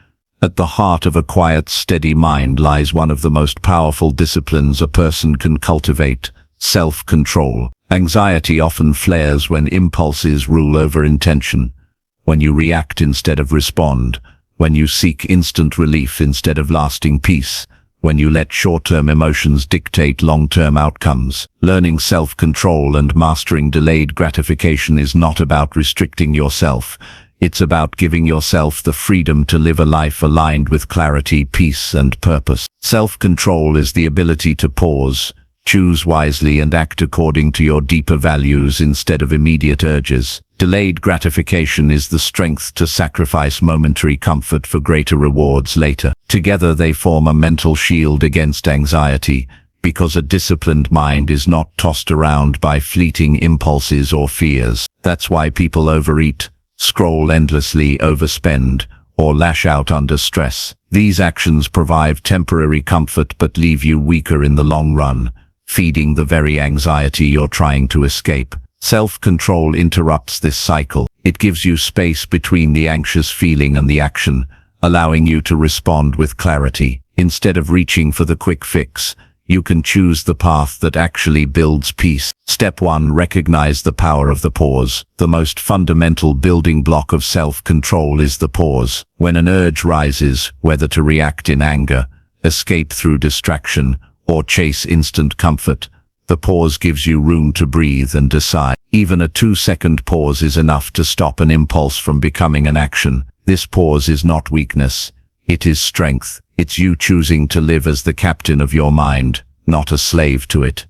[SPEAKER 1] At the heart of a quiet, steady mind lies one of the most powerful disciplines a person can cultivate: self-control. Anxiety often flares when impulses rule over intention, when you react instead of respond, when you seek instant relief instead of lasting peace, when you let short-term emotions dictate long-term outcomes. Learning self-control and mastering delayed gratification is not about restricting yourself. It's about giving yourself the freedom to live a life aligned with clarity, peace, and purpose. Self-control is the ability to pause, Choose wisely and act according to your deeper values instead of immediate urges. Delayed gratification is the strength to sacrifice momentary comfort for greater rewards later. Together they form a mental shield against anxiety, because a disciplined mind is not tossed around by fleeting impulses or fears. That's why people overeat, scroll endlessly, overspend, or lash out under stress. These actions provide temporary comfort but leave you weaker in the long run, feeding the very anxiety you're trying to escape. Self-control interrupts this cycle. It gives you space between the anxious feeling and the action, allowing you to respond with clarity. Instead of reaching for the quick fix, you can choose the path that actually builds peace. Step 1. Recognize the power of the pause. The most fundamental building block of self-control is the pause. When an urge rises, whether to react in anger, escape through distraction, or chase instant comfort, the pause gives you room to breathe and decide. Even a 2-second pause is enough to stop an impulse from becoming an action. This pause is not weakness. It is strength. It's you choosing to live as the captain of your mind, not a slave to it.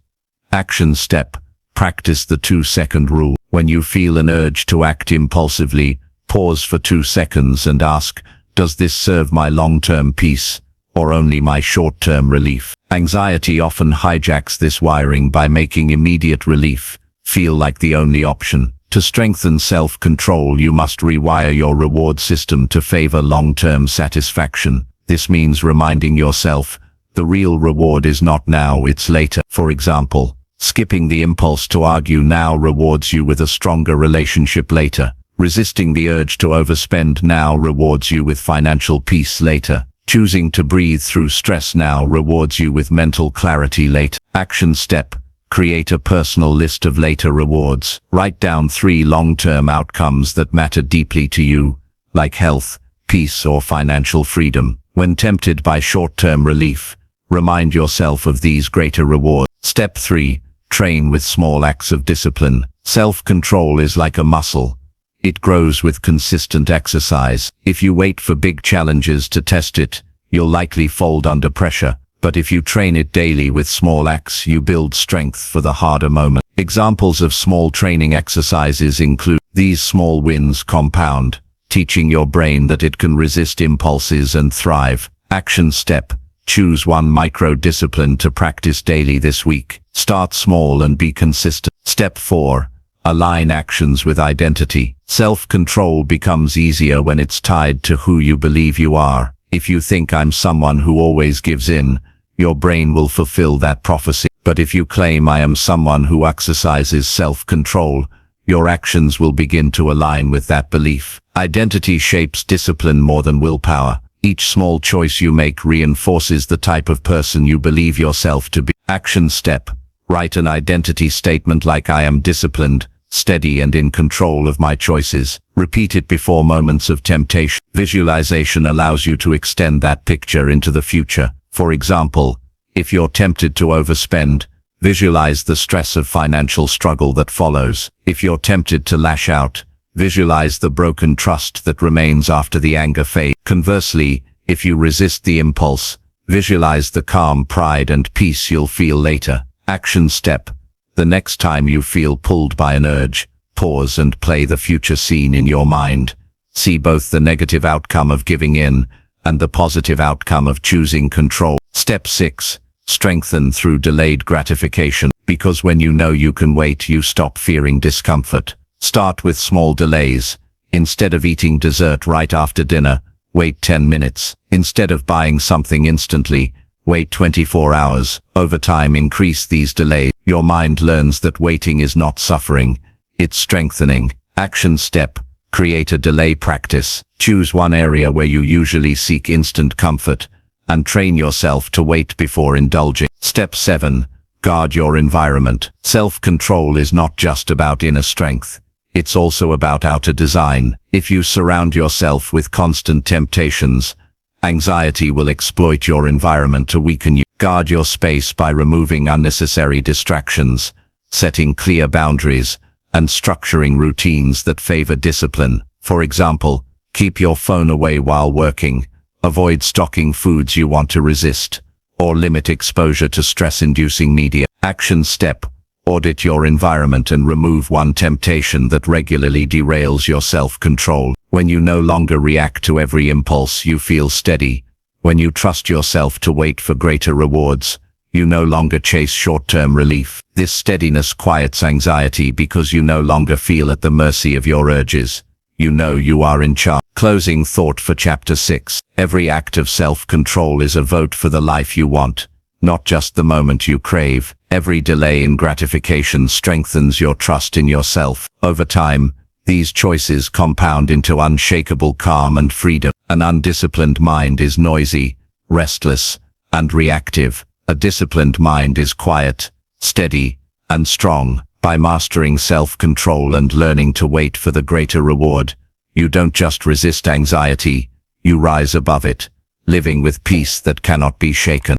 [SPEAKER 1] Action step. Practice the 2-second rule. When you feel an urge to act impulsively, pause for 2 seconds and ask, does this serve my long-term peace, or only my short-term relief? Anxiety often hijacks this wiring by making immediate relief feel like the only option. To strengthen self-control, you must rewire your reward system to favor long-term satisfaction. This means reminding yourself, the real reward is not now, it's later. For example, skipping the impulse to argue now rewards you with a stronger relationship later. Resisting the urge to overspend now rewards you with financial peace later. Choosing to breathe through stress now rewards you with mental clarity later. Action step. Create a personal list of later rewards. Write down 3 long-term outcomes that matter deeply to you, like health, peace, or financial freedom. When tempted by short-term relief, remind yourself of these greater rewards. Step 3. Train with small acts of discipline. Self-control is like a muscle. It grows with consistent exercise. If you wait for big challenges to test it, you'll likely fold under pressure. But if you train it daily with small acts, you build strength for the harder moments. Examples of small training exercises include: these small wins compound, teaching your brain that it can resist impulses and thrive. Action step. Choose one micro-discipline to practice daily this week. Start small and be consistent. Step 4. Align actions with identity. Self-control becomes easier when it's tied to who you believe you are. If you think I'm someone who always gives in, your brain will fulfill that prophecy. But if you claim I am someone who exercises self-control, your actions will begin to align with that belief. Identity shapes discipline more than willpower. Each small choice you make reinforces the type of person you believe yourself to be. Action step. Write an identity statement like, I am disciplined, steady, and in control of my choices. Repeat it before moments of temptation. Visualization allows you to extend that picture into the future. For example, if you're tempted to overspend, visualize the stress of financial struggle that follows. If you're tempted to lash out, visualize the broken trust that remains after the anger fades. Conversely, if you resist the impulse, visualize the calm pride and peace you'll feel later. Action step. The next time you feel pulled by an urge, pause and play the future scene in your mind. See both the negative outcome of giving in and the positive outcome of choosing control. Step 6. Strengthen through delayed gratification. Because when you know you can wait, you stop fearing discomfort. Start with small delays. Instead of eating dessert right after dinner, wait 10 minutes. Instead of buying something instantly, wait 24 hours. Over time, increase these delays. Your mind learns that waiting is not suffering, it's strengthening. Action step. Create a delay practice. Choose one area where you usually seek instant comfort, and train yourself to wait before indulging. Step 7. Guard your environment. Self-control is not just about inner strength. It's also about outer design. If you surround yourself with constant temptations, anxiety will exploit your environment to weaken you. Guard your space by removing unnecessary distractions, setting clear boundaries, and structuring routines that favor discipline. For example, keep your phone away while working, avoid stocking foods you want to resist, or limit exposure to stress-inducing media. Action step: audit your environment and remove one temptation that regularly derails your self-control. When you no longer react to every impulse, you feel steady. When you trust yourself to wait for greater rewards, you no longer chase short-term relief. This steadiness quiets anxiety because you no longer feel at the mercy of your urges. You know you are in charge. Closing thought for Chapter 6. Every act of self-control is a vote for the life you want, not just the moment you crave. Every delay in gratification strengthens your trust in yourself. Over time, these choices compound into unshakable calm and freedom. An undisciplined mind is noisy, restless, and reactive. A disciplined mind is quiet, steady, and strong. By mastering self-control and learning to wait for the greater reward, you don't just resist anxiety, you rise above it, living with peace that cannot be shaken.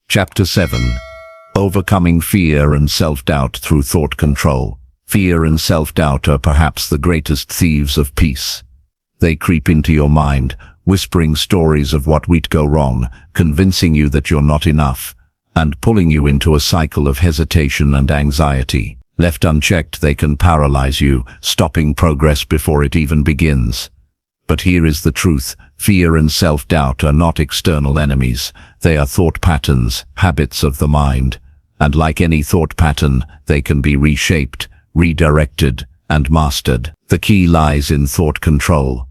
[SPEAKER 1] Chapter 7. Overcoming fear and self-doubt through thought control. Fear and self-doubt are perhaps the greatest thieves of peace. They creep into your mind, whispering stories of what might go wrong, convincing you that you're not enough, and pulling you into a cycle of hesitation and anxiety. Left unchecked, they can paralyze you, stopping progress before it even begins. But here is the truth: fear and self-doubt are not external enemies. They are thought patterns, habits of the mind. And like any thought pattern, they can be reshaped, redirected, and mastered. The key lies in thought control.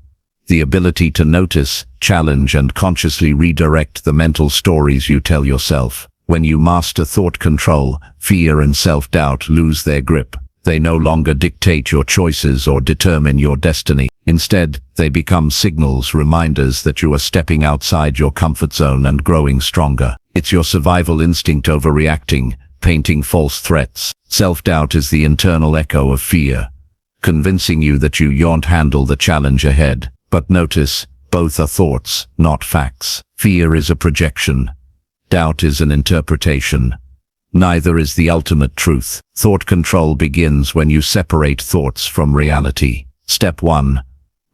[SPEAKER 1] The ability to notice, challenge, and consciously redirect the mental stories you tell yourself. When you master thought control, fear and self-doubt lose their grip. They no longer dictate your choices or determine your destiny. Instead, they become signals, reminders that you are stepping outside your comfort zone and growing stronger. It's your survival instinct overreacting, painting false threats. Self-doubt is the internal echo of fear, convincing you that you won't handle the challenge ahead. But notice, both are thoughts, not facts. Fear is a projection. Doubt is an interpretation. Neither is the ultimate truth. Thought control begins when you separate thoughts from reality. Step 1.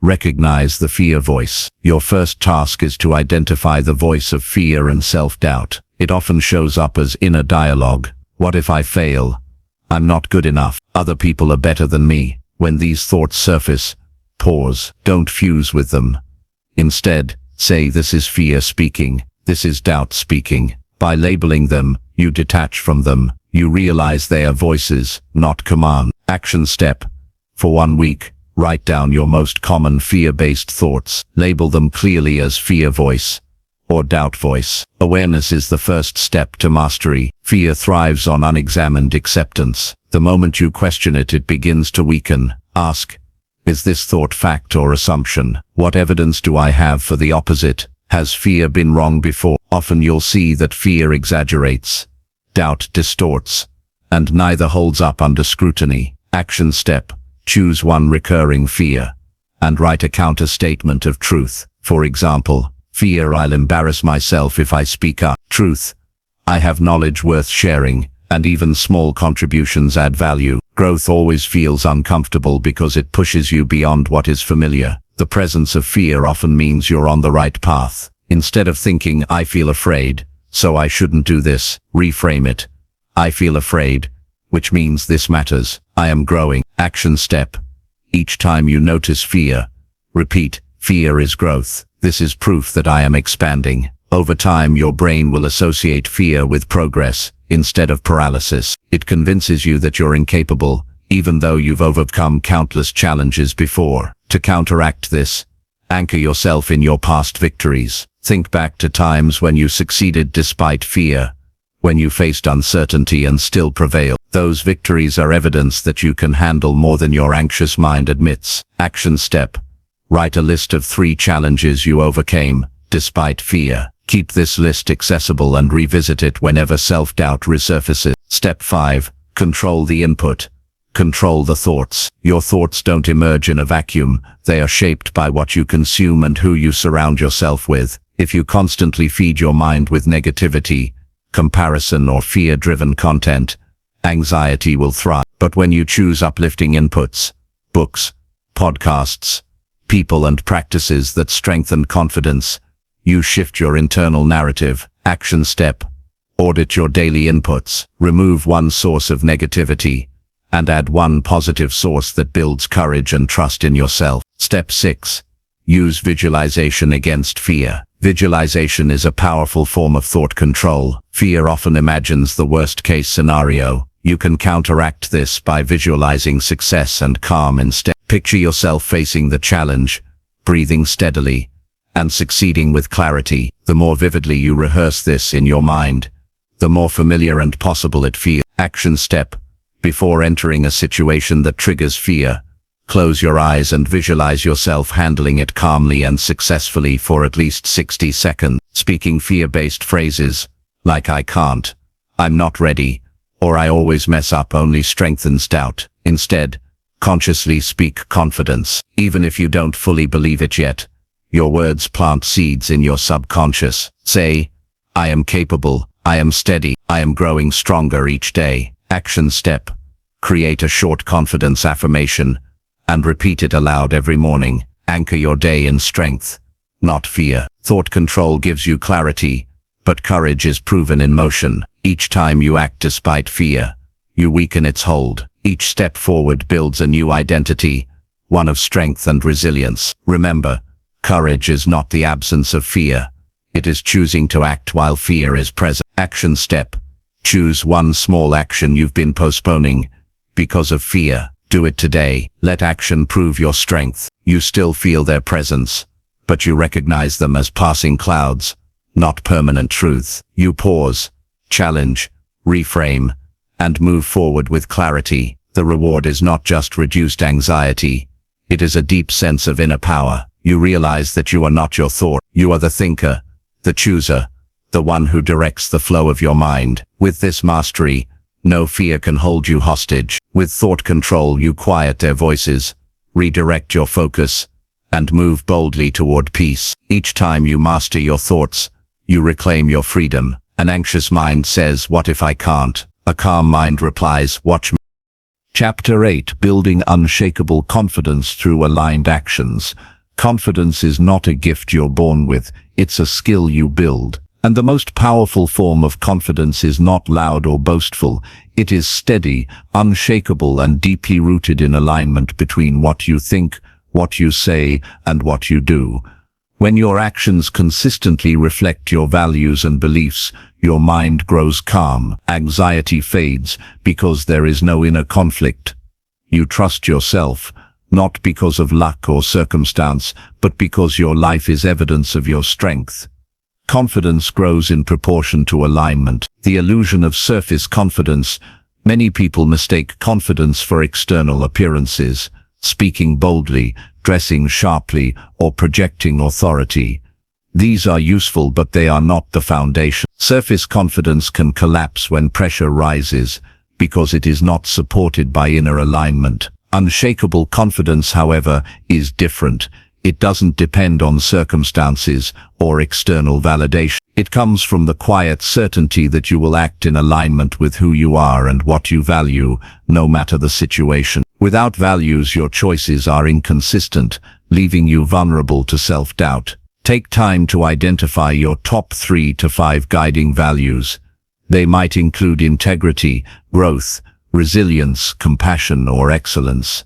[SPEAKER 1] Recognize the fear voice. Your first task is to identify the voice of fear and self-doubt. It often shows up as inner dialogue. What if I fail? I'm not good enough. Other people are better than me. When these thoughts surface, pause. Don't fuse with them. Instead, say, this is fear speaking. This is doubt speaking. By labeling them, you detach from them. You realize they are voices, not command. Action step. For 1 week, write down your most common fear-based thoughts. Label them clearly as fear voice or doubt voice. Awareness is the first step to mastery. Fear thrives on unexamined acceptance. The moment you question it, it begins to weaken. Ask, is this thought fact or assumption? What evidence do I have for the opposite? Has fear been wrong before? Often you'll see that fear exaggerates, doubt distorts, and neither holds up under scrutiny. Action step. Choose one recurring fear and write a counter-statement of truth. For example, fear, I'll embarrass myself if I speak up. Truth, I have knowledge worth sharing, and even small contributions add value. Growth always feels uncomfortable because it pushes you beyond what is familiar. The presence of fear often means you're on the right path. Instead of thinking, I feel afraid, so I shouldn't do this, reframe it. I feel afraid, which means this matters. I am growing. Action step. Each time you notice fear, repeat, fear is growth. This is proof that I am expanding. Over time, your brain will associate fear with progress instead of paralysis. It convinces you that you're incapable, even though you've overcome countless challenges before. To counteract this, anchor yourself in your past victories. Think back to times when you succeeded despite fear, when you faced uncertainty and still prevailed. Those victories are evidence that you can handle more than your anxious mind admits. Action step. Write a list of 3 challenges you overcame despite fear. Keep this list accessible and revisit it whenever self-doubt resurfaces. Step 5. Control the input. Control the thoughts. Your thoughts don't emerge in a vacuum. They are shaped by what you consume and who you surround yourself with. If you constantly feed your mind with negativity, comparison, or fear-driven content, anxiety will thrive. But when you choose uplifting inputs, books, podcasts, people, and practices that strengthen confidence, You shift your internal narrative. Action step: audit your daily inputs. Remove one source of negativity and add one positive source that builds courage and trust in yourself. Step 6. Use visualization against fear. Visualization is a powerful form of thought control. Fear often imagines the worst-case scenario. You can counteract this by visualizing success and calm instead. Picture yourself facing the challenge, breathing steadily, and succeeding with clarity. The more vividly you rehearse this in your mind, the more familiar and possible it feels. Action step: before entering a situation that triggers fear, close your eyes and visualize yourself handling it calmly and successfully for at least 60 seconds. Speaking fear-based phrases like "I can't," "I'm not ready," or "I always mess up" only strengthens doubt. Instead, consciously speak confidence. Even if you don't fully believe it yet, your words plant seeds in your subconscious. Say, "I am capable, I am steady, I am growing stronger each day." Action step: create a short confidence affirmation and repeat it aloud every morning. Anchor your day in strength, not fear. Thought control gives you clarity, but courage is proven in motion. Each time you act despite fear, you weaken its hold. Each step forward builds a new identity, one of strength and resilience. Remember, courage is not the absence of fear. It is choosing to act while fear is present. Action step: choose one small action you've been postponing because of fear. Do it today. Let action prove your strength. You still feel their presence, but you recognize them as passing clouds, not permanent truth. You pause, challenge, reframe, and move forward with clarity. The reward is not just reduced anxiety. It is a deep sense of inner power. You realize that you are not your thought. You are the thinker, the chooser, the one who directs the flow of your mind. With this mastery, no fear can hold you hostage. With thought control, you quiet their voices, redirect your focus, and move boldly toward peace. Each time you master your thoughts, you reclaim your freedom. An anxious mind says, "What if I can't?" A calm mind replies, "Watch me." Chapter 8: Building Unshakable Confidence Through Aligned Actions. Confidence is not a gift you're born with, it's a skill you build. And the most powerful form of confidence is not loud or boastful. It is steady, unshakable, and deeply rooted in alignment between what you think, what you say, and what you do. When your actions consistently reflect your values and beliefs, your mind grows calm. Anxiety fades because there is no inner conflict. You trust yourself, not because of luck or circumstance, but because your life is evidence of your strength. Confidence grows in proportion to alignment. The illusion of surface confidence. Many people mistake confidence for external appearances, speaking boldly, dressing sharply, or projecting authority. These are useful, but they are not the foundation. Surface confidence can collapse when pressure rises, because it is not supported by inner alignment. Unshakable confidence, however, is different. It doesn't depend on circumstances or external validation. It comes from the quiet certainty that you will act in alignment with who you are and what you value, no matter the situation. Without values, your choices are inconsistent, leaving you vulnerable to self-doubt. Take time to identify your top 3 to 5 guiding values. They might include integrity, growth, resilience, compassion, or excellence.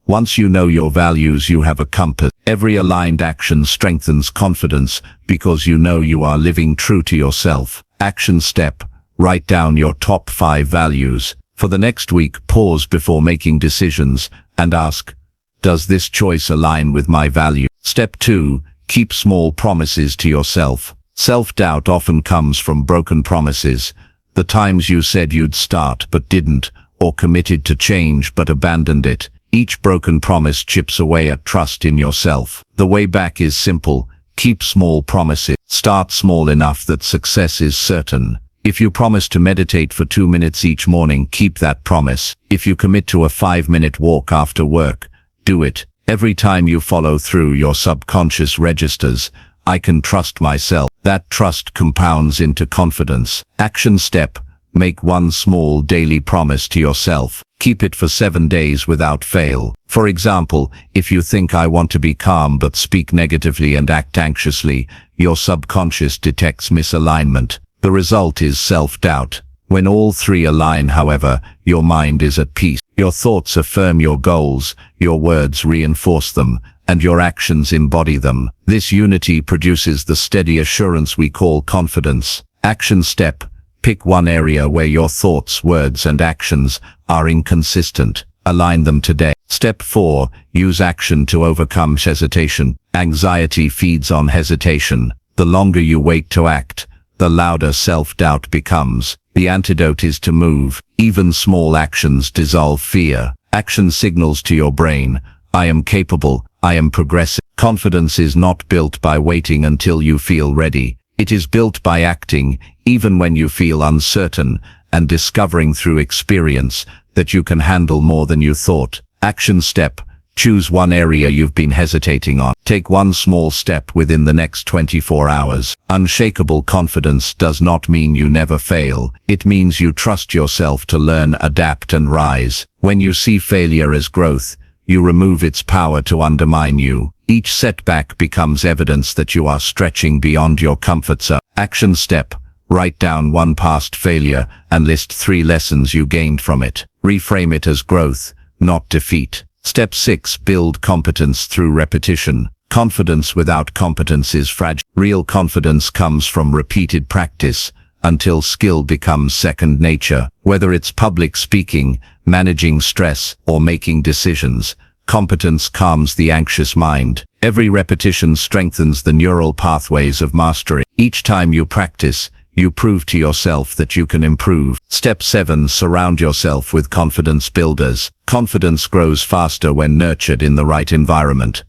[SPEAKER 1] Once you know your values, you have a compass. Every aligned action strengthens confidence because you know you are living true to yourself. Action step: write down your top 5 values. For the next week, pause before making decisions and ask, does this choice align with my value? Step 2: keep small promises to yourself. Self-doubt often comes from broken promises. The times you said you'd start but didn't, or committed to change but abandoned it. Each broken promise chips away at trust in yourself. The way back is simple. Keep small promises. Start small enough that success is certain. If you promise to meditate for 2 minutes each morning, keep that promise. If you commit to a 5-minute walk after work, do it. Every time you follow through, your subconscious registers, "I can trust myself." That trust compounds into confidence. Action step: Make one small daily promise to yourself. Keep it for 7 days without fail. For example, if you think I want to be calm but speak negatively and act anxiously, your subconscious detects misalignment. The result is self-doubt. When all three align, however, your mind is at peace. Your thoughts affirm your goals, your words reinforce them, and your actions embody them. This unity produces the steady assurance we call confidence. Action step: pick one area where your thoughts, words, and actions are inconsistent. Align them today. Step 4. Use action to overcome hesitation. Anxiety feeds on hesitation. The longer you wait to act, the louder self-doubt becomes. The antidote is to move. Even small actions dissolve fear. Action signals to your brain, I am capable, I am progressive. Confidence is not built by waiting until you feel ready. It is built by acting, even when you feel uncertain, and discovering through experience that you can handle more than you thought. Action step: choose one area you've been hesitating on. Take one small step within the next 24 hours. Unshakable confidence does not mean you never fail. It means you trust yourself to learn, adapt, and rise. When you see failure as growth, you remove its power to undermine you. Each setback becomes evidence that you are stretching beyond your comfort zone. Action step: write down one past failure and list 3 lessons you gained from it. Reframe it as growth, not defeat. Step 6. Build competence through repetition. Confidence without competence is fragile. Real confidence comes from repeated practice until skill becomes second nature. Whether it's public speaking, managing stress, or making decisions, competence calms the anxious mind. Every repetition strengthens the neural pathways of mastery. Each time you practice, you prove to yourself that you can improve. Step 7. Surround yourself with confidence builders. Confidence grows faster when nurtured in the right environment.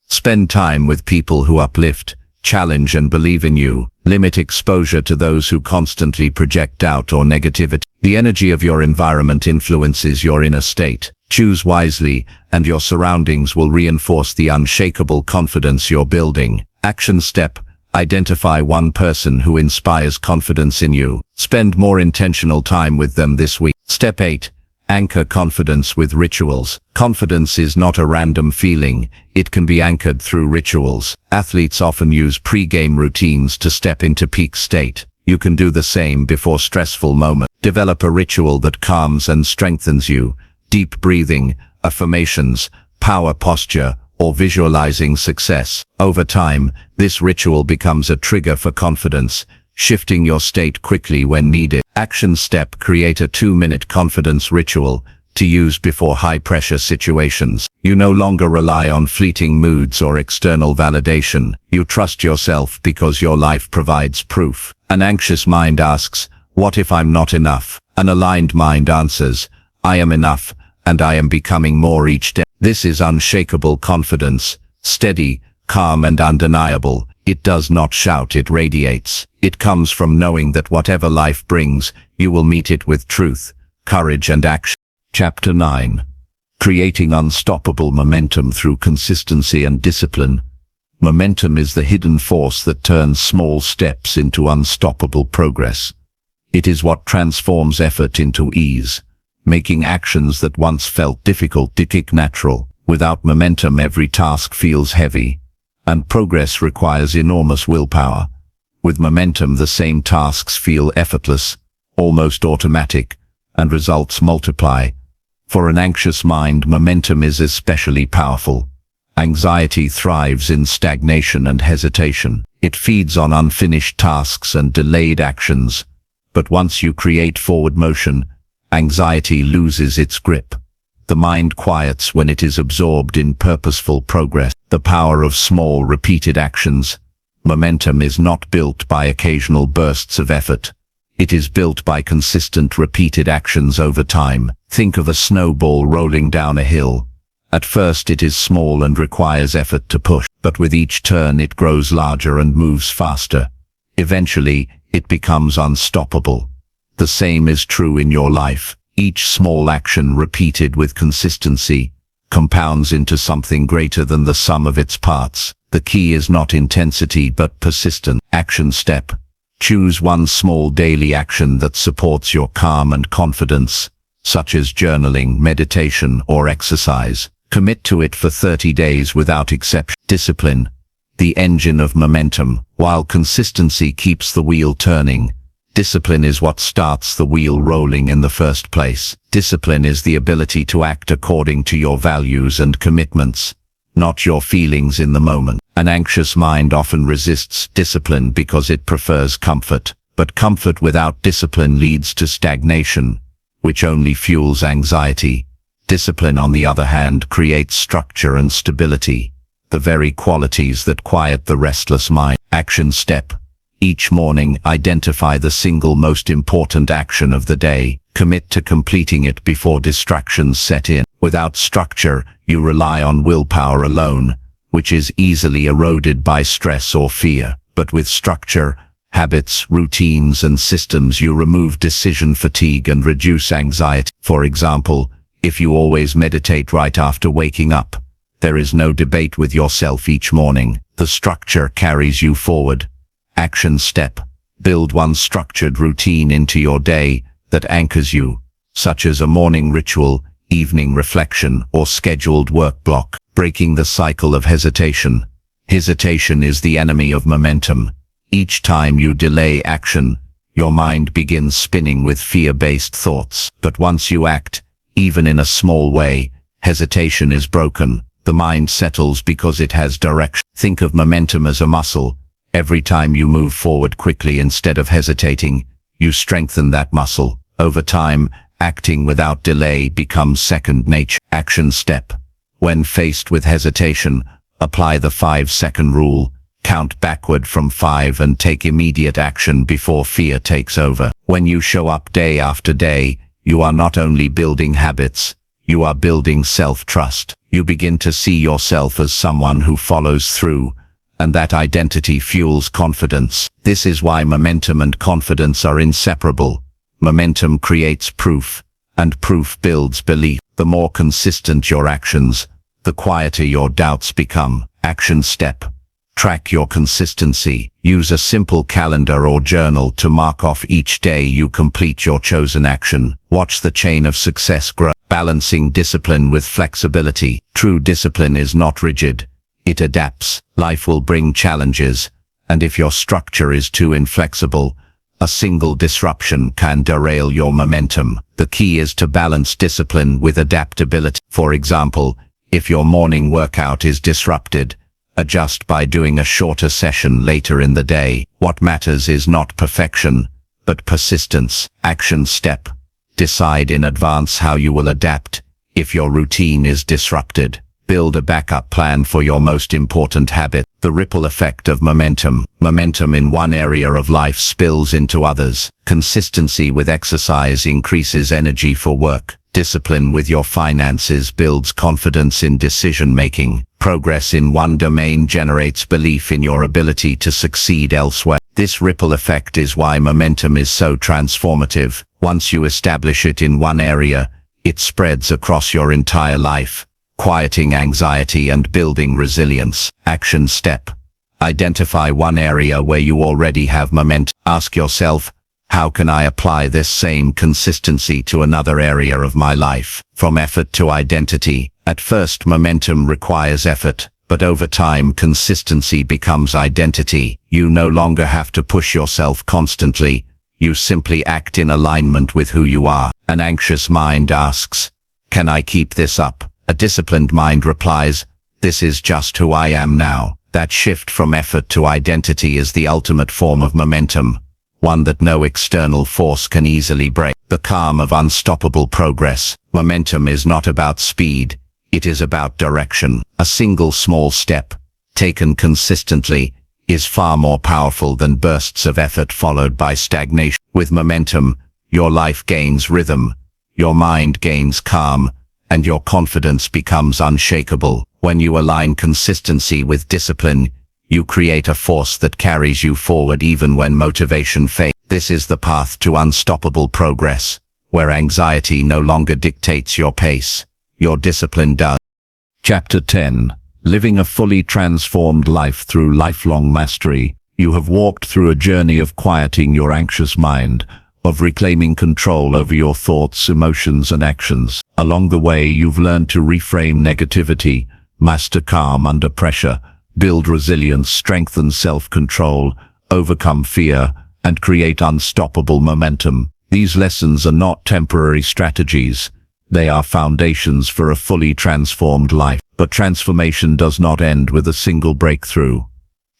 [SPEAKER 1] Spend time with people who uplift, challenge, and believe in you. Limit exposure to those who constantly project doubt or negativity. The energy of your environment influences your inner state. Choose wisely, and your surroundings will reinforce the unshakable confidence you're building. Action step: identify one person who inspires confidence in you. Spend more intentional time with them this week. Step 8. Anchor confidence with rituals. Confidence is not a random feeling. It can be anchored through rituals. Athletes often use pre-game routines to step into peak state. You can do the same before stressful moments. Develop a ritual that calms and strengthens you. Deep breathing, affirmations, power posture, or visualizing success. Over time, this ritual becomes a trigger for confidence, shifting your state quickly when needed. Action step: create a 2-minute confidence ritual to use before high-pressure situations. You no longer rely on fleeting moods or external validation. You trust yourself because your life provides proof. An anxious mind asks, what if I'm not enough? An aligned mind answers, I am enough, and I am becoming more each day. This is unshakable confidence, steady, calm, and undeniable. It does not shout, it radiates. It comes from knowing that whatever life brings, you will meet it with truth, courage, and action. Chapter 9. Creating unstoppable momentum through consistency and discipline. Momentum is the hidden force that turns small steps into unstoppable progress. It is what transforms effort into ease, making actions that once felt difficult become natural. Without momentum, every task feels heavy, and progress requires enormous willpower. With momentum, the same tasks feel effortless, almost automatic, and results multiply. For an anxious mind, momentum is especially powerful. Anxiety thrives in stagnation and hesitation. It feeds on unfinished tasks and delayed actions. But once you create forward motion, anxiety loses its grip. The mind quiets when it is absorbed in purposeful progress. The power of small, repeated actions. Momentum is not built by occasional bursts of effort. It is built by consistent, repeated actions over time. Think of a snowball rolling down a hill. At first it is small and requires effort to push, but with each turn it grows larger and moves faster. Eventually, it becomes unstoppable. The same is true in your life. Each small action repeated with consistency compounds into something greater than the sum of its parts. The key is not intensity but persistence. Action step: Choose one small daily action that supports your calm and confidence, such as journaling, meditation, or exercise. Commit to it for 30 days without exception. Discipline, the engine of momentum. While consistency keeps the wheel turning, discipline is what starts the wheel rolling in the first place. Discipline is the ability to act according to your values and commitments, not your feelings in the moment. An anxious mind often resists discipline because it prefers comfort, but comfort without discipline leads to stagnation, which only fuels anxiety. Discipline, on the other hand, creates structure and stability, the very qualities that quiet the restless mind. Action step. Each morning, identify the single most important action of the day. Commit to completing it before distractions set in. Without structure, you rely on willpower alone, which is easily eroded by stress or fear. But with structure, habits, routines, and systems, you remove decision fatigue and reduce anxiety. For example, if you always meditate right after waking up, there is no debate with yourself each morning. The structure carries you forward. Action step. Build one structured routine into your day that anchors you, such as a morning ritual, evening reflection, or scheduled work block. Breaking the cycle of hesitation. Hesitation is the enemy of momentum. Each time you delay action, your mind begins spinning with fear-based thoughts. But once you act, even in a small way, hesitation is broken. The mind settles because it has direction. Think of momentum as a muscle. Every time you move forward quickly instead of hesitating, you strengthen that muscle. Over time, acting without delay becomes second nature. Action step. When faced with hesitation, apply the 5-second rule. Count backward from 5 and take immediate action before fear takes over. When you show up day after day, you are not only building habits, you are building self-trust. You begin to see yourself as someone who follows through, and that identity fuels confidence. This is why momentum and confidence are inseparable. Momentum creates proof, and proof builds belief. The more consistent your actions, the quieter your doubts become. Action step. Track your consistency. Use a simple calendar or journal to mark off each day you complete your chosen action. Watch the chain of success grow. Balancing discipline with flexibility. True discipline is not rigid. It adapts. Life will bring challenges, and if your structure is too inflexible, a single disruption can derail your momentum. The key is to balance discipline with adaptability. For example, if your morning workout is disrupted, adjust by doing a shorter session later in the day. What matters is not perfection, but persistence. Action step. Decide in advance how you will adapt if your routine is disrupted. Build a backup plan for your most important habit. The ripple effect of momentum. Momentum in one area of life spills into others. Consistency with exercise increases energy for work. Discipline with your finances builds confidence in decision-making. Progress in one domain generates belief in your ability to succeed elsewhere. This ripple effect is why momentum is so transformative. Once you establish it in one area, it spreads across your entire life, quieting anxiety and building resilience. Action step. Identify one area where you already have momentum. Ask yourself, how can I apply this same consistency to another area of my life? From effort to identity. At first, momentum requires effort, but over time, consistency becomes identity. You no longer have to push yourself constantly. You simply act in alignment with who you are. An anxious mind asks, can I keep this up? A disciplined mind replies, this is just who I am now. That shift from effort to identity is the ultimate form of momentum, one that no external force can easily break. The calm of unstoppable progress. Momentum is not about speed, it is about direction. A single small step, taken consistently, is far more powerful than bursts of effort followed by stagnation. With momentum, your life gains rhythm, your mind gains calm, and your confidence becomes unshakable. When you align consistency with discipline, you create a force that carries you forward even when motivation fades. This is the path to unstoppable progress, where anxiety no longer dictates your pace, your discipline does. Chapter 10. Living a fully transformed life through lifelong mastery. You have walked through a journey of quieting your anxious mind, of reclaiming control over your thoughts, emotions, and actions. Along the way, you've learned to reframe negativity, master calm under pressure, build resilience, strengthen self-control, overcome fear, and create unstoppable momentum. These lessons are not temporary strategies. They are foundations for a fully transformed life. But transformation does not end with a single breakthrough.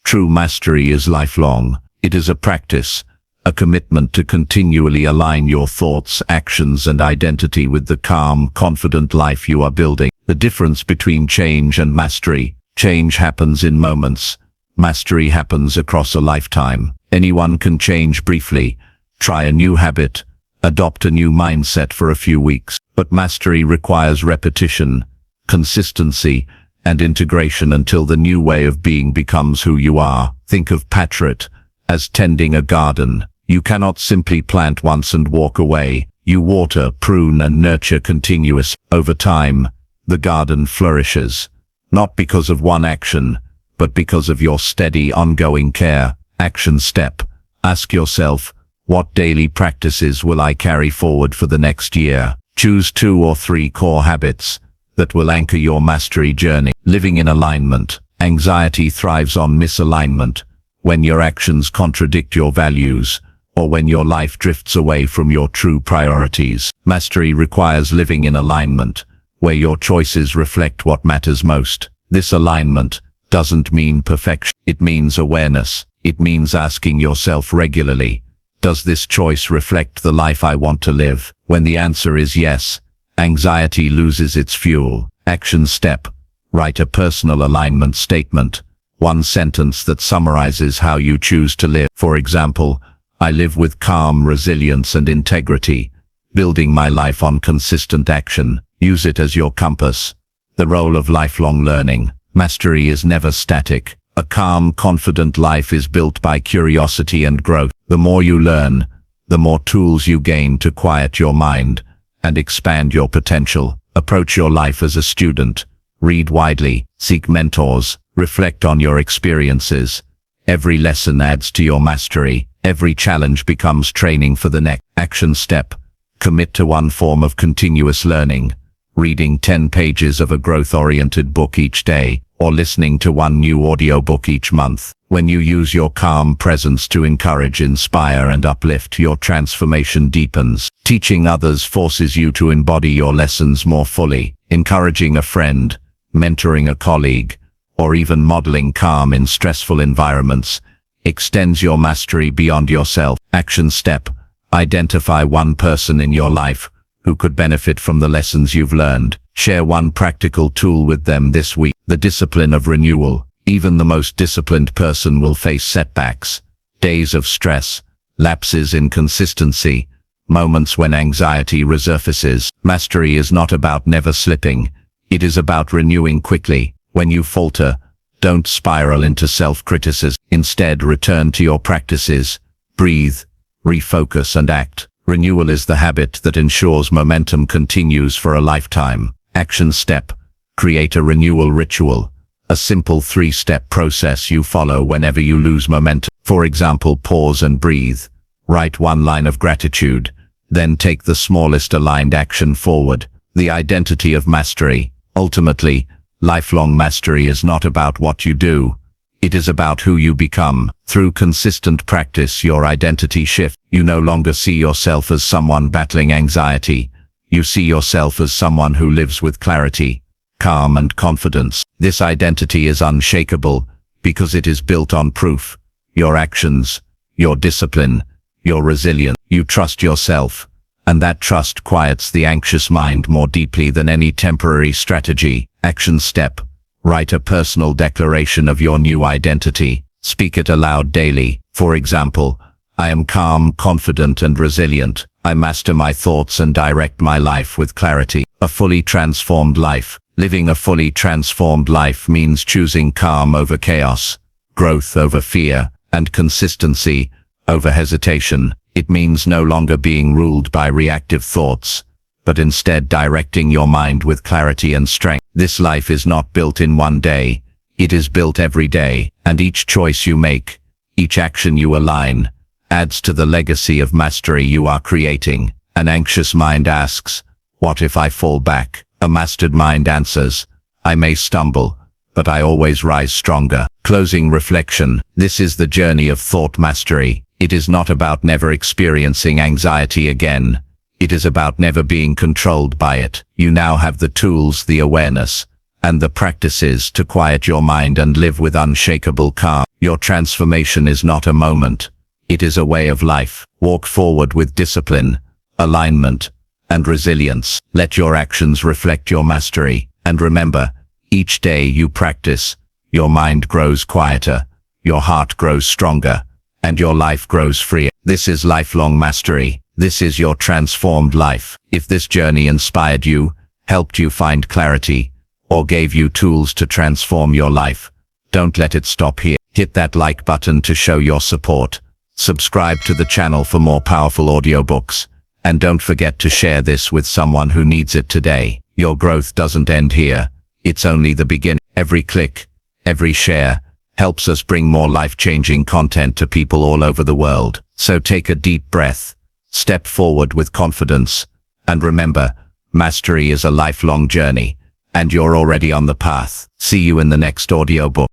[SPEAKER 1] True mastery is lifelong. It is a practice, a commitment to continually align your thoughts, actions, and identity with the calm, confident life you are building. The difference between change and mastery. Change happens in moments. Mastery happens across a lifetime. Anyone can change briefly, try a new habit, adopt a new mindset for a few weeks. But mastery requires repetition, consistency, and integration until the new way of being becomes who you are. Think of Patriot as tending a garden. You cannot simply plant once and walk away. You water, prune, and nurture continuously. Over time, the garden flourishes, not because of one action, but because of your steady, ongoing care. Action step. Ask yourself, what daily practices will I carry forward for the next year? Choose 2 or 3 core habits that will anchor your mastery journey. Living in alignment. Anxiety thrives on misalignment. When your actions contradict your values, or when your life drifts away from your true priorities. Mastery requires living in alignment, where your choices reflect what matters most. This alignment doesn't mean perfection. It means awareness. It means asking yourself regularly, does this choice reflect the life I want to live? When the answer is yes, anxiety loses its fuel. Action step. Write a personal alignment statement. One sentence that summarizes how you choose to live. For example, I live with calm, resilience, and integrity, building my life on consistent action. Use it as your compass. The role of lifelong learning. Mastery is never static. A calm, confident life is built by curiosity and growth. The more you learn, the more tools you gain to quiet your mind and expand your potential. Approach your life as a student. Read widely, seek mentors, reflect on your experiences. Every lesson adds to your mastery. Every challenge becomes training for the next. Action step. Commit to one form of continuous learning. Reading 10 pages of a growth-oriented book each day, or listening to one new audiobook each month. When you use your calm presence to encourage, inspire, and uplift, your transformation deepens. Teaching others forces you to embody your lessons more fully. Encouraging a friend, mentoring a colleague, or even modeling calm in stressful environments extends your mastery beyond yourself. Action step. Identify one person in your life who could benefit from the lessons you've learned. Share one practical tool with them this week. The discipline of renewal. Even the most disciplined person will face setbacks, days of stress, lapses in consistency, moments when anxiety resurfaces. Mastery is not about never slipping. It is about renewing quickly. When you falter, don't spiral into self-criticism. Instead, return to your practices. Breathe, refocus, and act. Renewal is the habit that ensures momentum continues for a lifetime. Action step. Create a renewal ritual. A simple 3-step process you follow whenever you lose momentum. For example, pause and breathe. Write one line of gratitude. Then take the smallest aligned action forward. The identity of mastery. Ultimately, lifelong mastery is not about what you do. It is about who you become. Through consistent practice, your identity shifts. You no longer see yourself as someone battling anxiety. You see yourself as someone who lives with clarity, calm, and confidence. This identity is unshakable because it is built on proof. Your actions, your discipline, your resilience. You trust yourself, and that trust quiets the anxious mind more deeply than any temporary strategy. Action step. Write a personal declaration of your new identity. Speak it aloud daily. For example, I am calm, confident, and resilient. I master my thoughts and direct my life with clarity. A fully transformed life. Living a fully transformed life means choosing calm over chaos, growth over fear, and consistency over hesitation. It means no longer being ruled by reactive thoughts, but instead directing your mind with clarity and strength. This life is not built in one day. It is built every day, and each choice you make, Each action you align adds to the legacy of mastery you are creating. An anxious mind asks, "What if I fall back?" A mastered mind answers, "I may stumble, but I always rise stronger." Closing reflection. This is the journey of thought mastery. It is not about never experiencing anxiety again. It is about never being controlled by it. You now have the tools, the awareness, and the practices to quiet your mind and live with unshakable calm. Your transformation is not a moment. It is a way of life. Walk forward with discipline, alignment, and resilience. Let your actions reflect your mastery. And remember, each day you practice, your mind grows quieter, your heart grows stronger, and your life grows freer. This is lifelong mastery. This is your transformed life. If this journey inspired you, helped you find clarity, or gave you tools to transform your life, don't let it stop here. Hit that like button to show your support. Subscribe to the channel for more powerful audiobooks. And don't forget to share this with someone who needs it today. Your growth doesn't end here. It's only the beginning. Every click, every share, helps us bring more life-changing content to people all over the world. So take a deep breath, step forward with confidence, and remember, mastery is a lifelong journey, and you're already on the path. See you in the next audiobook.